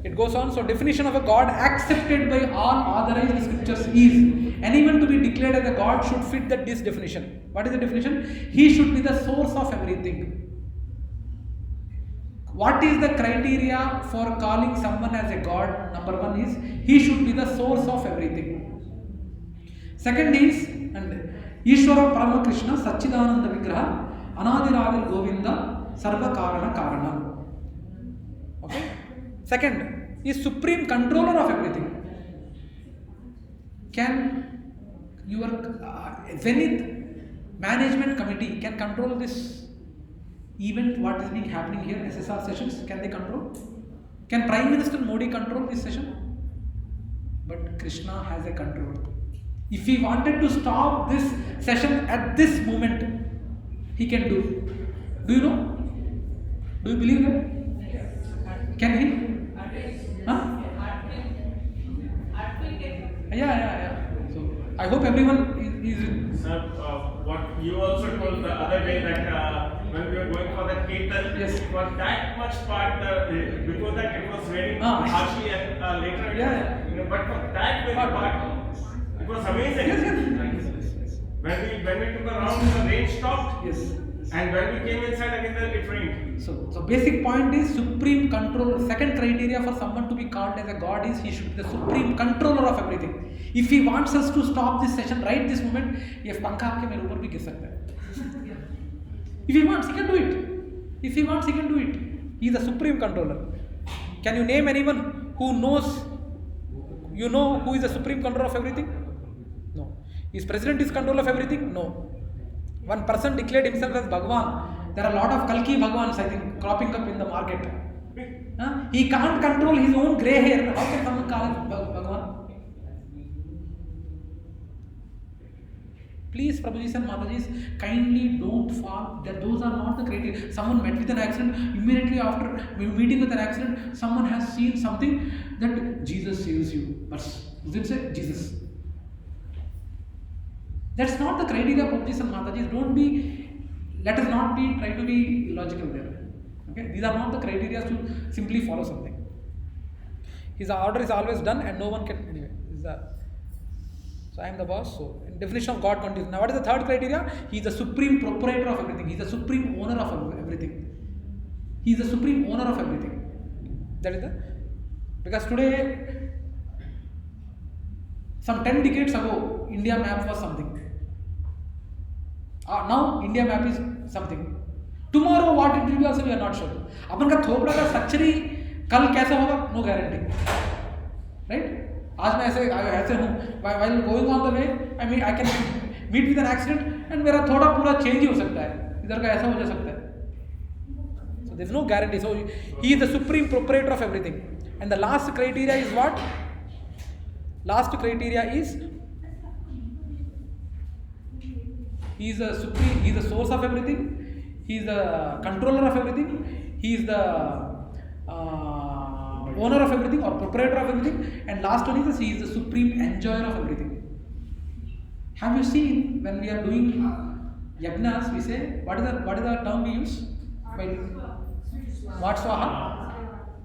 it goes on. So definition of a God accepted by all authorized scriptures is anyone to be declared as a God should fit this definition. What is the definition? He should be the source of everything. What is the criteria for calling someone as a God? Number one is he should be the source of everything. Second is, and Ishvara Parama Krishna Satchidananda Vigraha Anadiradir Govinda Sarva Karana Karana. Okay? Second, is supreme controller of everything. Can your Zenith management committee can control this event, what is being happening here, SSR sessions? Can they control? Can Prime Minister Modi control this session? But Krishna has a control. If he wanted to stop this session at this moment, he can do. Do you know? Do you believe that? Can he? Huh? Yeah. So I hope everyone is Sir, what you also told the other day that when we were going for the Kirtan, Yes. for that much part, before that it was raining harshly and later, Yeah. you know, but for that very part, it was amazing. Yes. When we took a round, the rain stopped, Yes. and when we came inside again, it rained. So basic point is supreme control. Second criteria for someone to be called as a god is he should be the supreme controller of everything. If he wants us to stop this session right this moment, ये पंखा आपके मेरे ऊपर भी गिर सकता है. If he wants, he can do it. If he wants, he can do it. He is the supreme controller. Can you name anyone who knows? You know who is the supreme controller of everything? No. Is president is control of everything? No. One person declared himself as Bhagwan. There are a lot of Kalki Bhagwans, I think, cropping up in the market. He can't control his own grey hair. How can someone call him Bhagwan? Please, Prabhujis and Matajis, kindly don't fall. Those are not the criteria. Someone met with an accident. Immediately after meeting with an accident, someone has seen something that Jesus saves you. But does it say Jesus? That's not the criteria, Prabhujis and Matajis. Let us not try to be illogical there. Okay? These are not the criteria to simply follow something. His order is always done and no one can, anyway. So I am the boss. So in definition of God continues. Now what is the third criteria? He is the supreme proprietor of everything. He is the supreme owner of everything. He is the supreme owner of everything. That is because today, some 10 decades ago, India map was something. Now India map is something. Tomorrow what it will be also we are not sure. अपन का थोपड़ा का structure ही कल कैसा होगा? No guarantee. Right? आज मैं ऐसे हूँ. While going on the way, I can meet with an accident and मेरा थोड़ा पूरा change ही हो सकता है. इधर का ऐसा हो जा सकता है. So there is no guarantee. So he is the supreme proprietor of everything. And the last criteria is what? Last criteria is he is the supreme. He is the source of everything. He is the controller of everything. He is the owner of everything or proprietor of everything, and last one is he is the supreme enjoyer of everything. Have you seen when we are doing yagnas, we say what is the term we use? What swaha?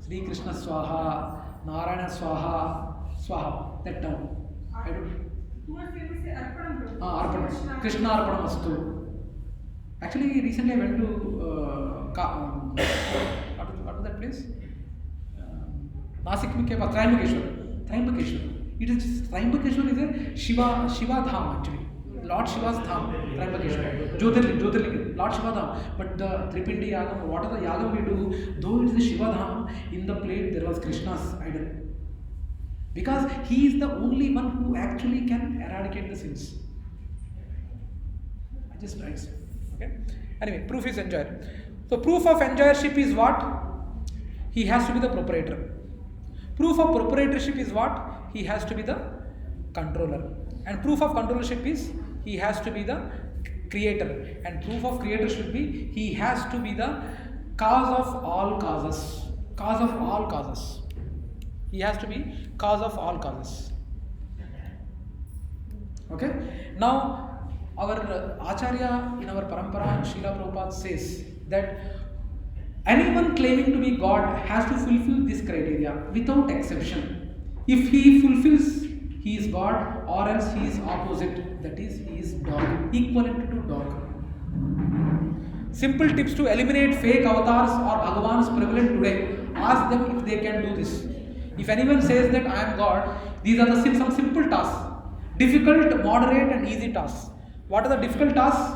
Sri Krishna swaha, Narayana swaha, that term. I don't. Arpanam. Krishna Arpanam Astu. Actually, recently I went to what was that place? Nasik के पास Trimbakeshwar. It is Trimbakeshwar is a Shiva Dham actually. Lord Shiva's Dham, Trimbakeshwar. Jyotirlinga, Lord Shiva Dham. But the Tripindi Yagam, what are the Yagam we do? Though it is a Shiva Dham, in the plate there was Krishna's idol. Because he is the only one who actually can eradicate the sins. I just write. Okay. Anyway, proof is enjoyer. So proof of enjoyership is what? He has to be the proprietor. Proof of proprietorship is what? He has to be the controller. And proof of controllership is he has to be the creator. And proof of creator should be he has to be the cause of all causes. Cause of all causes. He has to be cause of all causes. Okay. Now our Acharya in our Parampara, Srila Prabhupada says that anyone claiming to be God has to fulfill this criteria without exception. If he fulfills, he is God, or else he is opposite, that is, he is dog, equivalent to dog. Simple tips to eliminate fake avatars or Bhagavans prevalent today. Ask them if they can do this. If anyone says that I am God, these are some simple tasks. Difficult, moderate and easy tasks. What are the difficult tasks?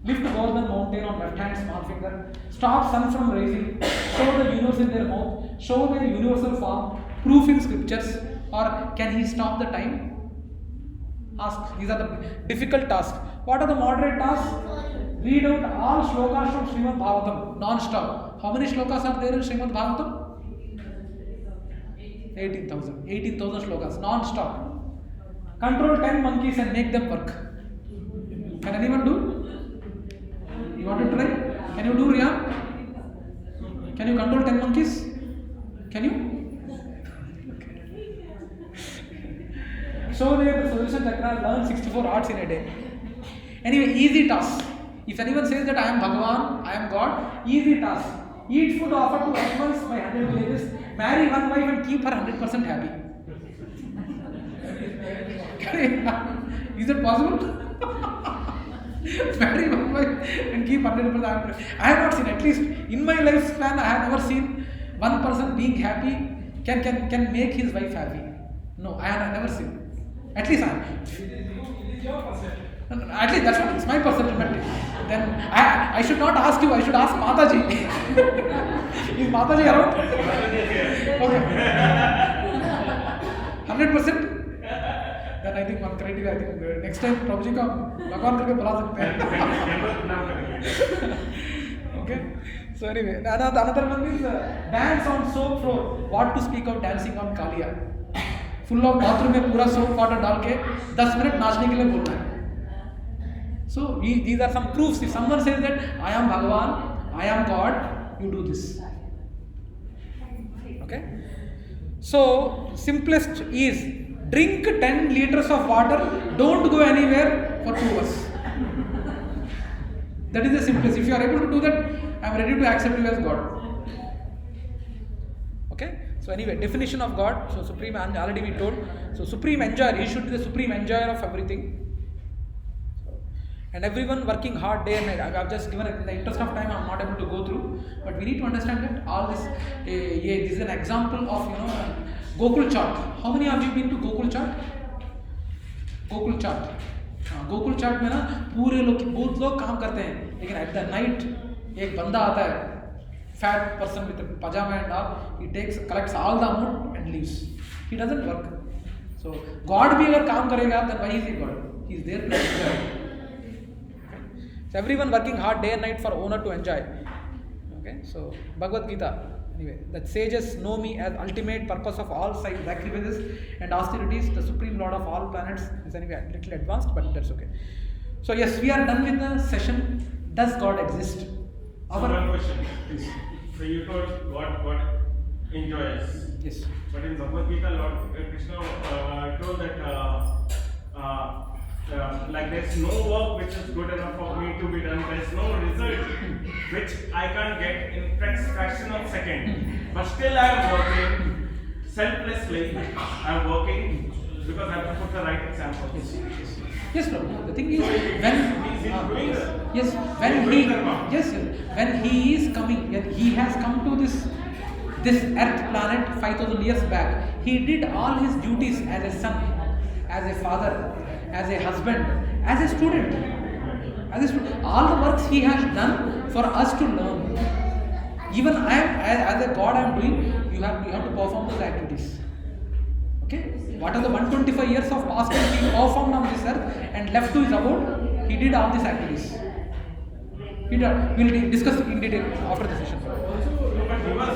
Lift Govardhan mountain on left hand small finger. Stop sun from rising. Show the universe in their mouth. Show their universal form. Proof in scriptures. Or can he stop the time? Ask. These are the difficult tasks. What are the moderate tasks? Read out all shlokas from Srimad Bhagavatam non-stop. How many shlokas are there in Srimad Bhagavatam? 18,000. 18,000 shlokas non-stop. Control 10 monkeys and make them work. Can anyone do? You want to try? Can you do, Riyan? Can you control 10 monkeys? Can you? So there the solution chakra learn 64 arts in a day. Anyway, easy task. If anyone says that I am Bhagavan, I am God, easy task. Eat food offered to animals by 100 villages, marry one wife and keep her 100% happy. Is it possible? Marry one wife and keep 100% happy. I have not seen, at least in my lifespan, I have never seen one person being happy can make his wife happy. No, I have never seen. At least I have. At least that's what it's my perception. But then I should not ask you, I should ask Mataji. Is Mataji around? Okay. 100%? Then I think one criteria, I think next time Prabhuji ka Bhagwan karke bula sakte hain. Okay. So anyway, another one is dance on soap floor. What to speak of dancing on Kalia? Full of bathroom में पूरा soap water डाल के 10 minute नाचने के लिए बोलना है. So these are some proofs. If someone says that I am Bhagavan, I am God, you do this. Okay. So simplest is drink 10 liters of water. Don't go anywhere for 2 hours. That is the simplest. If you are able to do that, I am ready to accept you as God. Okay. So anyway, definition of God. So supreme, already we told. So supreme enjoyer. He should be the supreme enjoyer of everything. And everyone working hard day and night. I have just given, in the interest of time, I am not able to go through. But we need to understand that all this. This is an example of Gokul Chat. How many of you been to Gokul Chat? Gokul Chat. Gokul Chat में ना पूरे लोग बहुत लोग काम करते हैं, लेकिन at the night एक बंदा आता है, fat person with a pajama and all, he collects all the amount and leaves. He doesn't work. So God भी अगर काम करेगा, then why is he God? He is there to enjoy. So everyone working hard day and night for owner to enjoy. Okay, so Bhagavad Gita. Anyway, that sages know me as ultimate purpose of all sacrifices and austerities, the supreme lord of all planets. Is anyway a little advanced, but that's okay. So yes, we are done with the session. Does God exist? So one question. Please. So you told God enjoys. Yes. But in Bhagavad Gita, Lord Krishna told that like there's no work which is good enough for me to be done. There's no result which I can't get in fraction of second. But still I am working selflessly. I'm working because I have to put the right example. Yes, Prabhu. The thing is, when he is coming, he has come to this earth planet 5,000 years back. He did all his duties as a son, as a father, as a husband, as a student. All the works he has done for us to learn. Even I am, as a God, I am doing. You have to perform those activities. Okay. What are the 125 years of past life he performed on this earth and left to his abode? He did all these activities. We will discuss in detail after the session. But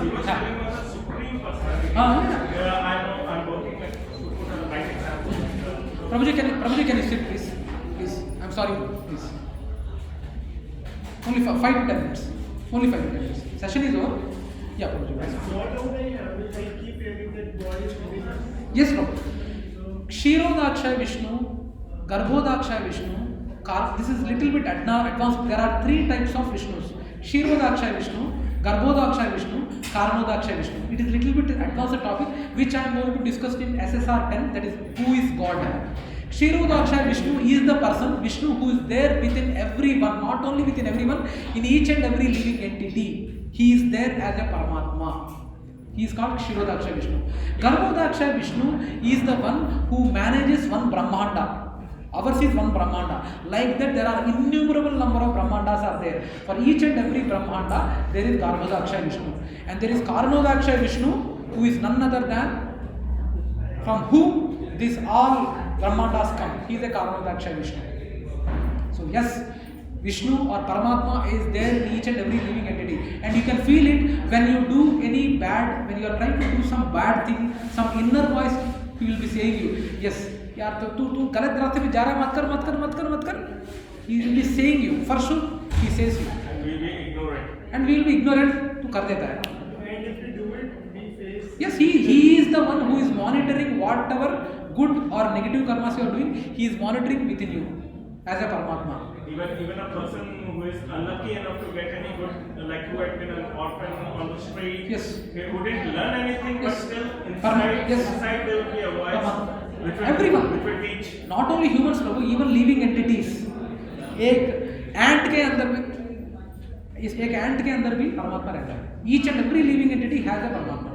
he was telling us a supreme personality. I'm working to put the right example. Prabhuji, can you sit, please? Please. I'm sorry, please. Only 5 to 10 minutes. Only 5 to 10 minutes. Session is over. Yeah, Prabhuji. What do they keep hearing that God is within us? Yes, Prabhu. Kshirodakshaya Vishnu, Garbhodakshaya Vishnu, this is little bit advanced. There are 3 types of Vishnus. Kshirodakshaya Vishnu, Garbhodakshaya Vishnu, Karanodakshaya Vishnu. It is little bit advanced topic which I am going to discuss in SSR 10, that is who is God. Kshirodakshaya Vishnu is the person, Vishnu, who is there within everyone, not only within everyone, in each and every living entity. He is there as a Paramatma. He is called Kshirodakshaya Vishnu. Garbhodakshaya Vishnu is the one who manages one Brahmanda. Ours is one Brahmanda. Like that, there are innumerable number of Brahmandas are there. For each and every Brahmanda, there is Karnodaksha Vishnu. And there is Karnodaksha Vishnu, who is none other than from whom these all Brahmandas come. He is a Karnodaksha Vishnu. So yes, Vishnu or Paramatma is there in each and every living entity. And you can feel it when you do any bad, when you are trying to do some bad thing, some inner voice, he will be saying you, yes, यार तू गलत रास्ते में जा रहा है, मत कर. He will be saying you, for sure, he says you. And we will be ignorant. And we will be ignorant, तू कर देता है. And if we do it, we face. Yes, he is the one who is monitoring whatever good or negative karmas you are doing, he is monitoring within you as a Paramatma. Even a person who is unlucky enough to get any good, like who had been an orphan on the street, Yes. who didn't learn anything, Yes. but still Yes. inside there will be a voice which will, Everyone. which will teach. Not only humans, Prabhu, even living entities. एक ant के अंदर में एक ant के अंदर भी परमात्मा रहता है. Each and every living entity has a Paramatma.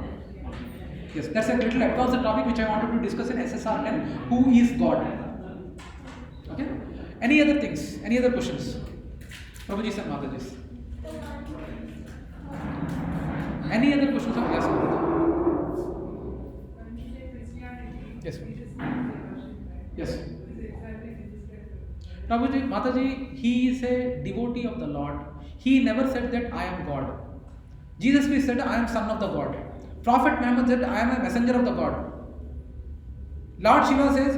Yes, that's a little advanced topic which I wanted to discuss in SSR 10. Who is God? Okay. Any other things? Any other questions? Prabhuji and Mataji. Any other questions? Yes. Yes. Yes. Prabhuji, Mataji, he is a devotee of the Lord. He never said that I am God. Jesus Christ said I am son of the God. Prophet Muhammad said I am a messenger of the God. Lord Shiva says,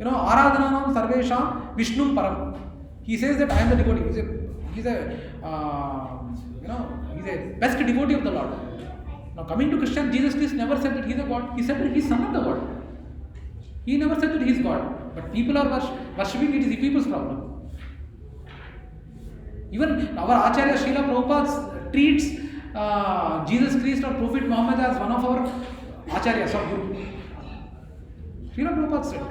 Aradhananam Sarvesham Vishnum Param. He says that I am the devotee. He's a best devotee of the Lord. Now coming to Christian, Jesus Christ never said that he is a God. He said that he is son of the God. He never said that he is God. But people are worshipping, it is the people's problem. Even our Acharya Srila Prabhupada treats Jesus Christ or Prophet Muhammad as one of our Acharyas or Guru. Srila Prabhupada said,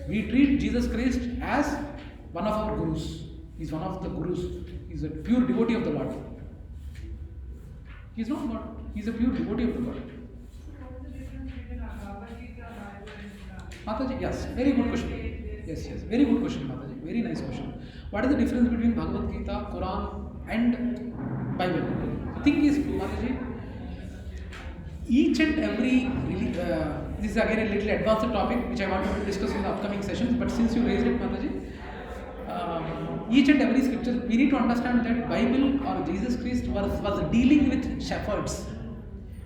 we treat Jesus Christ as one of our Gurus. He is one of the Gurus. He is a pure devotee of the Lord. He is not God. He is a pure devotee of the Lord. What is the difference between Bhagavad Gita, Bible, and Mataji, yes, very good question. Yes, very good question, Mataji. Very nice question. What is the difference between Bhagavad Gita, Quran, and Bible? The thing is, Mataji, each and every this is again a little advanced topic which I wanted to discuss in the upcoming sessions. But since you raised it, Mataji, each and every scripture, we need to understand that Bible or Jesus Christ was dealing with shepherds.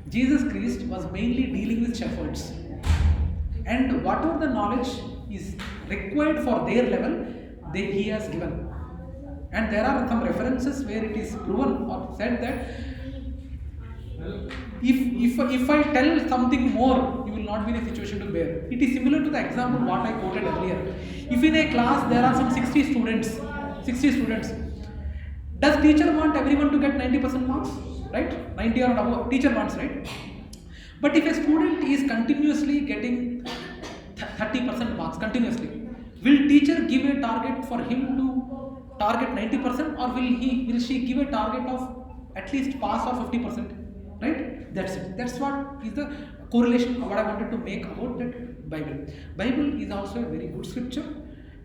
Jesus Christ was mainly dealing with shepherds. And whatever the knowledge is required for their level, he has given. And there are some references where it is proven or said that if I tell something more, you will not be in a situation to bear. It is similar to the example what I quoted earlier. If in a class there are some 60 students, does teacher want everyone to get 90% marks? Right? 90 or above, teacher wants, right? But if a student is continuously getting 30% marks, continuously, will teacher give a target for him to target 90% or will she give a target of at least pass or 50%? Right? That's it. That's what is the correlation of what I wanted to make about that Bible. Bible is also a very good scripture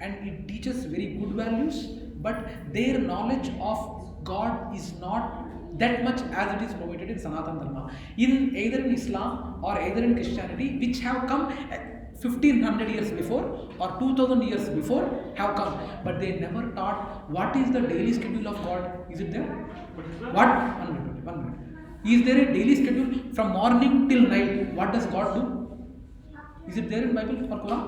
and it teaches very good values, but their knowledge of God is not that much as it is provided in Sanatana Dharma. In either in Islam or either in Christianity, which have come 1500 years before or 2000 years before have come, but they never taught what is the daily schedule of God. Is it there? What? 1 minute. Is there a daily schedule from morning till night? What does God do? Is it there in Bible or Quran?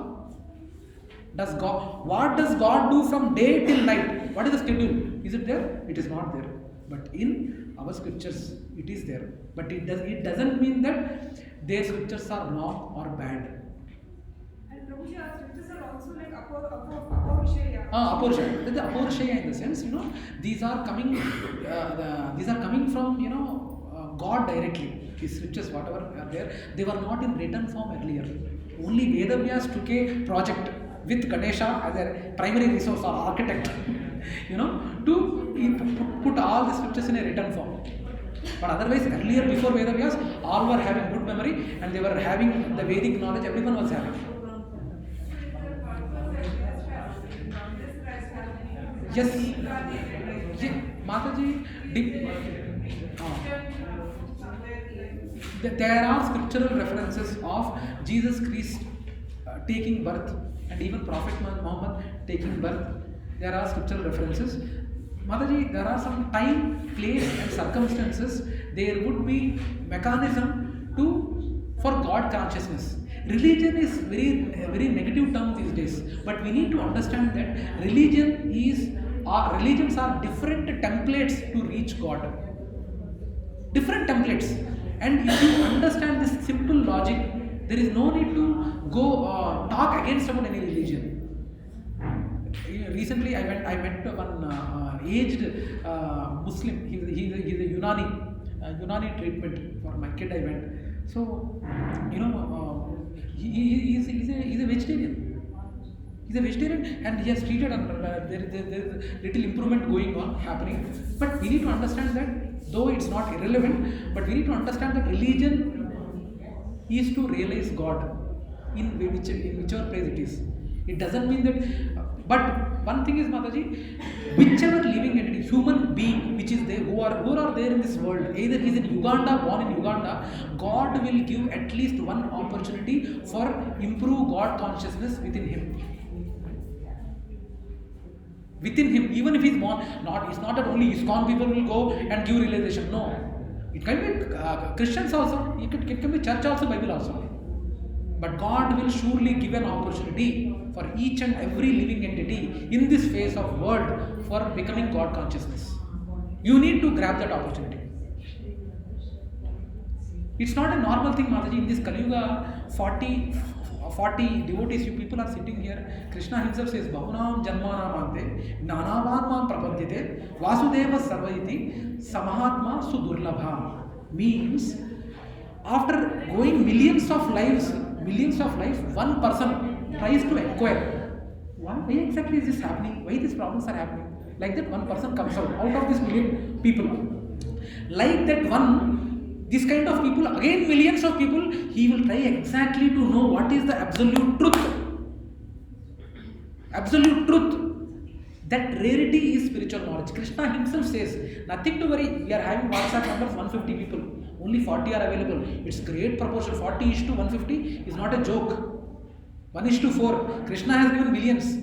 What does God do from day till night? What is the schedule? Is it there? It is not there. But in our scriptures, it is there. But it doesn't mean that their scriptures are wrong or bad. And Prabhuji, our scriptures are also like Apaurusheya. Apaurusheya. The Apaurusheya in the sense, these are coming from, God directly. These scriptures, whatever are there, they were not in written form earlier. Only Vedavyas took a project with Ganesha as a primary resource or architect, to put all the scriptures in a written form. But otherwise, earlier, before Vedavyas, all were having good memory and they were having the Vedic knowledge, everyone was having. Yes. Like, Yeah, Mataji, there are scriptural references of Jesus Christ taking birth and even Prophet Muhammad taking birth. There are scriptural references. Mataji, there are some time, place, and circumstances. There would be mechanism for God consciousness. Religion is very negative term these days, but we need to understand that religions are different templates to reach God. Different templates, and if you understand this simple logic, there is no need to go talk against about any religion. Recently, I met one aged Muslim. He's a Unani treatment for my kid. I went. So, he's a vegetarian. He's a vegetarian and he has treated there is little improvement going on happening. But we need to understand that though it's not irrelevant, but we need to understand that religion is to realize God in whichever place it is. It doesn't mean that. But one thing is, Mataji, whichever living entity, human being which is there, who are there in this world, either he is in Uganda, born in Uganda, God will give at least one opportunity for improve God consciousness within him. Within him, even if he's born, it's not that only ISKCON people will go and give realization. No, it can be Christians also. It can be church also, Bible also. But God will surely give an opportunity for each and every living entity in this phase of world for becoming God consciousness. You need to grab that opportunity. It's not a normal thing, Mataji. In this Kali Yuga, 40 devotees, you people are sitting here. Krishna himself says, Bahunam Janmanam Ante, Nanavan Mam Prapadyate, Vasudeva Sarvaiti, Samahatma Sudurlabha. Means, after going millions of lives, one person tries to acquire. Why exactly is this happening? Why these problems are happening? Like that, one person comes out of this million people. Like that this kind of people, again millions of people, he will try exactly to know what is the absolute truth. Absolute truth. That rarity is spiritual knowledge. Krishna himself says, nothing to worry, we are having WhatsApp numbers 150 people. Only 40 are available. It's great proportion. 40:150 is not a joke. 1:4. Krishna has given millions.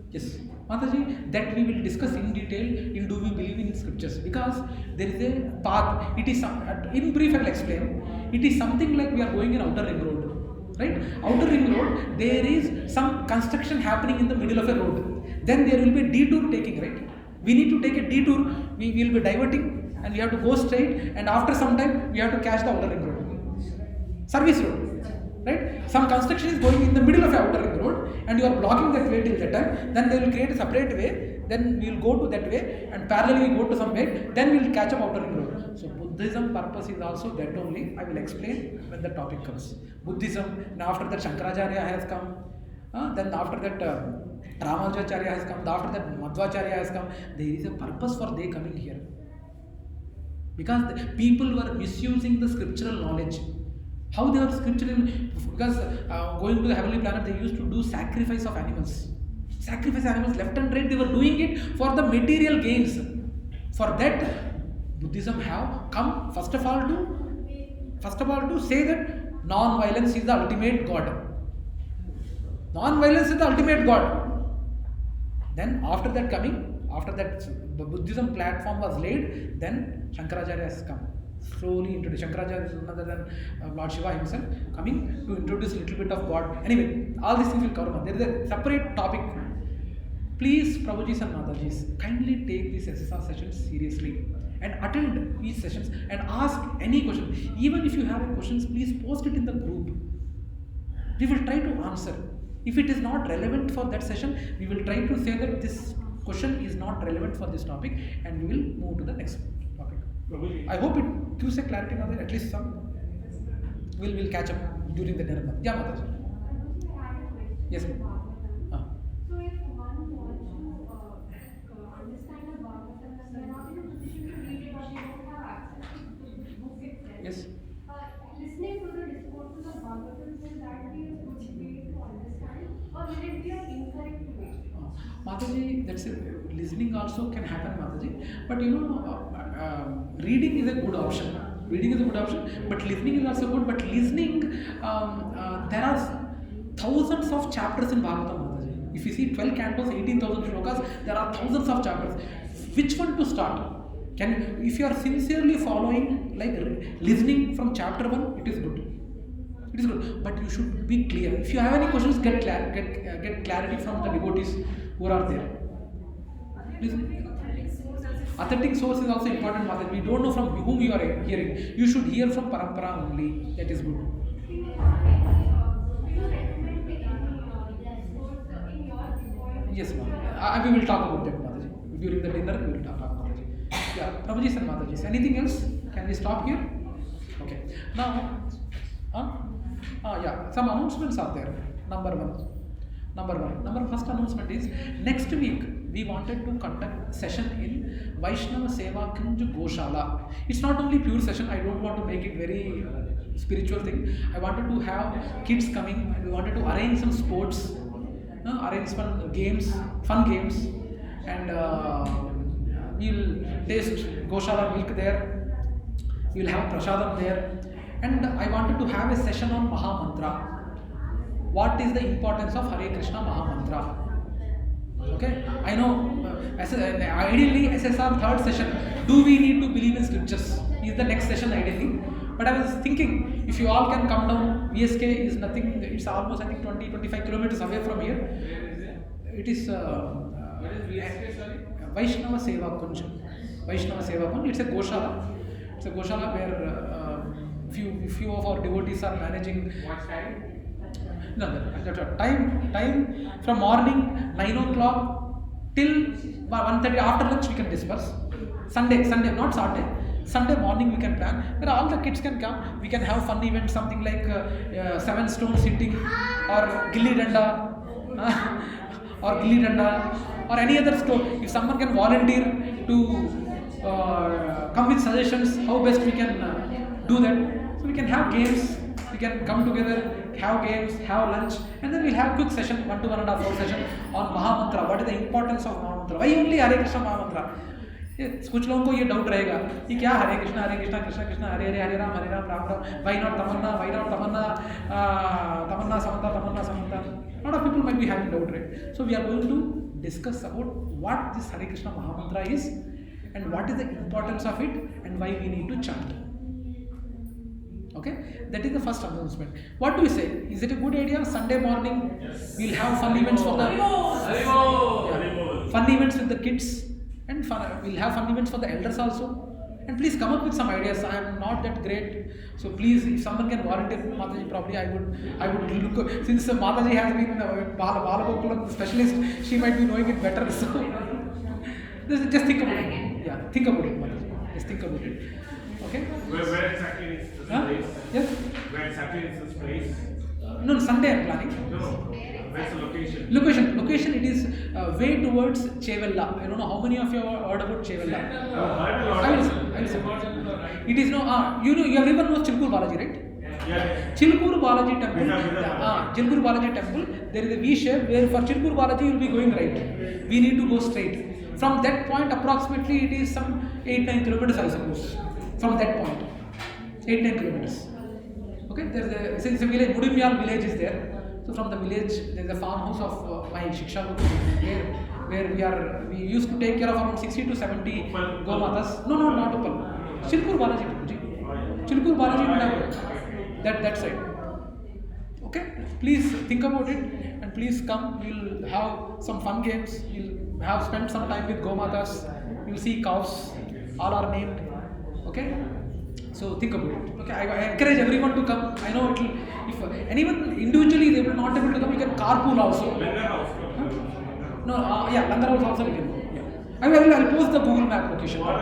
Yes. Mataji, that we will discuss in detail in Do We Believe in Scriptures, because there is a path. It is in brief I will explain. It is something like we are going in outer ring road, right? Outer ring road, there is some construction happening in the middle of a road. Then there will be a detour taking, right? We need to take a detour. We will be diverting, and we have to go straight. And after some time, we have to catch the outer ring road, service road. Right? Some construction is going in the middle of the outer ring road and you are blocking that way till that time. Then they will create a separate way. Then we will go to that way and parallelly we go to some way. Then we will catch up outer ring road. So Buddhism purpose is also that only. I will explain when the topic comes. Buddhism. Now after that Shankaracharya has come. Then after that Ramanujacharya has come. After that Madhvacharya has come. There is a purpose for they coming here. Because the people were misusing the scriptural knowledge. How they are scriptural? Because going to the heavenly planet, they used to do sacrifice of animals. Sacrifice animals left and right. They were doing it for the material gains. For that, Buddhism have come first of all to say that non-violence is the ultimate God. Non-violence is the ultimate God. Then after that the Buddhism platform was laid. Then Shankaracharya has come. Slowly introduce. Shankaracharya is none other than Lord Shiva himself coming to introduce a little bit of God. Anyway, all these things will cover. There is a separate topic. Please, Prabhujis and Matajis, kindly take these SSR sessions seriously and attend these sessions and ask any question. Even if you have questions, please post it in the group. We will try to answer. If it is not relevant for that session, we will try to say that this question is not relevant for this topic and we will move to the next topic. I hope it gives a clarity now, at least some. We'll catch up during the dinner. Yeah, Mataji. Yes, ma'am. So if one wants to understand the Bhagavatam, they are not in a position to read it or they don't have access to the book itself. Yes. Listening to the discourse of the Bhagavatam, will that be a good way to understand, or will it be an incorrect way? Mataji, that's it. Listening also can happen, Mataji. But reading is a good option. Reading is a good option, but listening is also good. But listening, there are thousands of chapters in Bhagavatam, Mataji. If you see 12 cantos, 18,000 shlokas, there are thousands of chapters. Which one to start? If you are sincerely following, like listening from chapter 1, it is good. It is good, but you should be clear. If you have any questions, get clarity from the devotees who are there. Listen. Authentic source is also important, Mataji. We don't know from whom you are hearing. You should hear from Parampara only. That is good. Yes, ma'am. We will talk about that, Mataji. During the dinner, we will talk about Mataji. Yeah, Prabhuji and Mataji. Anything else? Can we stop here? Okay. Now, some announcements are there. Number one. First announcement is next week we wanted to conduct a session in Vaishnava Seva Kunj Goshala. It's not only pure session. I don't want to make it very spiritual thing. I wanted to have kids coming and we wanted to arrange some sports, arrange some games, fun games, and we'll taste Goshala milk there. We'll have prasadam there. And I wanted to have a session on Mahamantra. What is the importance of Hare Krishna Mahamantra? Okay, I know. Ideally, SSR third session. Do we need to believe in scriptures? Is the next session ideally? But I was thinking, if you all can come down, VSK is nothing. It's almost I think 20-25 kilometers away from here. It is. What is VSK? Sorry. Vaishnava Seva Kunj. Vaishnava Seva Kunj. It's a Goshala. It's a Goshala where few of our devotees are managing. What time? No, that's what. Time from morning 9 o'clock till 1:30. After lunch we can disperse. Sunday, not Saturday. Sunday morning we can plan where all the kids can come. We can have fun events, something like 7 stones hitting or gilli danda or any other stone. If someone can volunteer to come with suggestions how best we can do that. So we can have games. We can come together, have games, have lunch, and then we'll have quick session, 1 to 1.5 hour session on Mahamantra. What is the importance of Mahamantra? Why only Hare Krishna Mahamantra? कुछ लोगों को ये doubt रहेगा कि क्या हरे Krishna Krishna Krishna Hare Hare Hare Ram Ram Ram. Why not tamanna samanta. A lot of people might be having doubt, right? So we are going to discuss about what this Hare Krishna Mahamantra is and what is the importance of it and why we need to chant. Okay, that is the first announcement. What do we say? Is it a good idea? Sunday morning, we'll have fun events for the fun events with the kids, and we'll have fun events for the elders also. And please come up with some ideas. I am not that great, so please, if someone can volunteer, Mataji, probably I would look. Since Mataji has been Balagokulam specialist, she might be knowing it better. So just think about it. Yeah, think about it, Mataji. Just think about it. Okay. Where exactly is this place? Yes. Where exactly is this place? No, Sunday I'm planning. No. Where's the location? Location. It is way towards Chevella. I don't know how many of you have heard about Chevella. I will say. It is no. You everyone knows Chilkur Balaji, right? Yeah. Chilkur Balaji temple. Chilkur Balaji temple. There is a V shape where for Chilkur Balaji you will be going right. We need to go straight. From that point, approximately it is some 8-9 kilometers, I suppose. From that point, 8-9 kilometers. Okay, there's a village, Mudimyal village is there. So from the village, there's a farmhouse of my Shiksha Guru where we used to take care of around 60 to 70 Gomatas. No, not Uppal. Chilkur Balaji. Chilkur Balaji, that side. Okay, please think about it and please come. We'll have some fun games. We'll have spent some time with Gomatas. You'll see cows. All are named. Okay. So think about it. Okay, I encourage everyone to come. I know if anyone individually they will not able to come, you can carpool also. Langar house. No, Langar house also we can go. Yeah. I'll post the Google Map location. ORR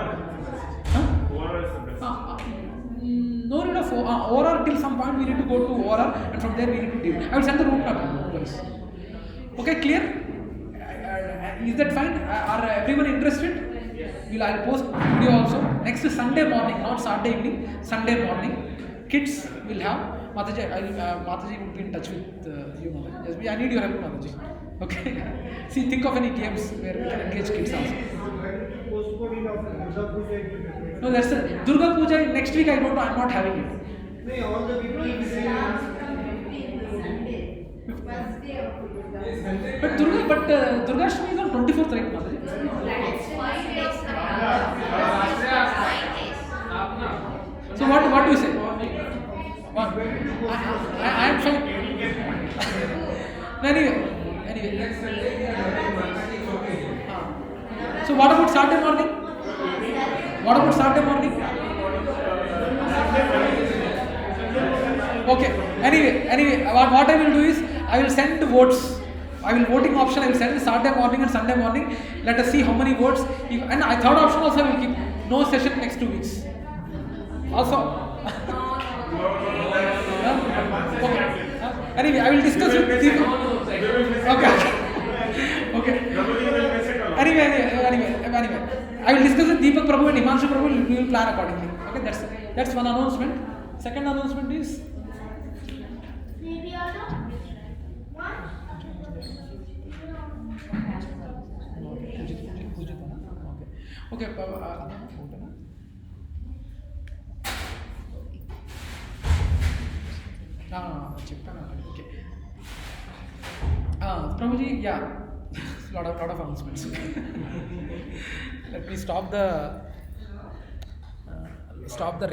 is the best. No need of ORR till some point we need to go to ORR and from there we need to deal. I will send the route map. Okay, clear? Is that fine? Are everyone interested? I'll post video also. Next is Sunday morning, not Saturday evening. Sunday morning, kids will have Mataji, Mataji would be in touch with you, Mataji. Yes, I need your help, Mataji. Okay. See, think of any games where we can engage kids also. Postponing of Durga Puja into February. No, that's it. Durga Puja next week. I don't know. I'm not having it. No, all the people will say. But Durga Ashtami is on 24th, right, Mataji? So what do you say? What? I am fine. Anyway. So what about Saturday morning? What about Saturday morning? Okay. Anyway, what I will do is I will send the votes. I will voting option. I will send Saturday morning and Sunday morning. Let us see how many votes. And I third option also I will keep. No session next 2 weeks. Also. Okay. Anyway, I will discuss with Deepak. Okay. Anyway, I will discuss with Deepak Prabhu and Himanshu Prabhu. We will plan accordingly. Okay, that's one announcement. Second announcement is. Okay. Okay. Prabhuji, yeah, lot of announcements. Let me stop the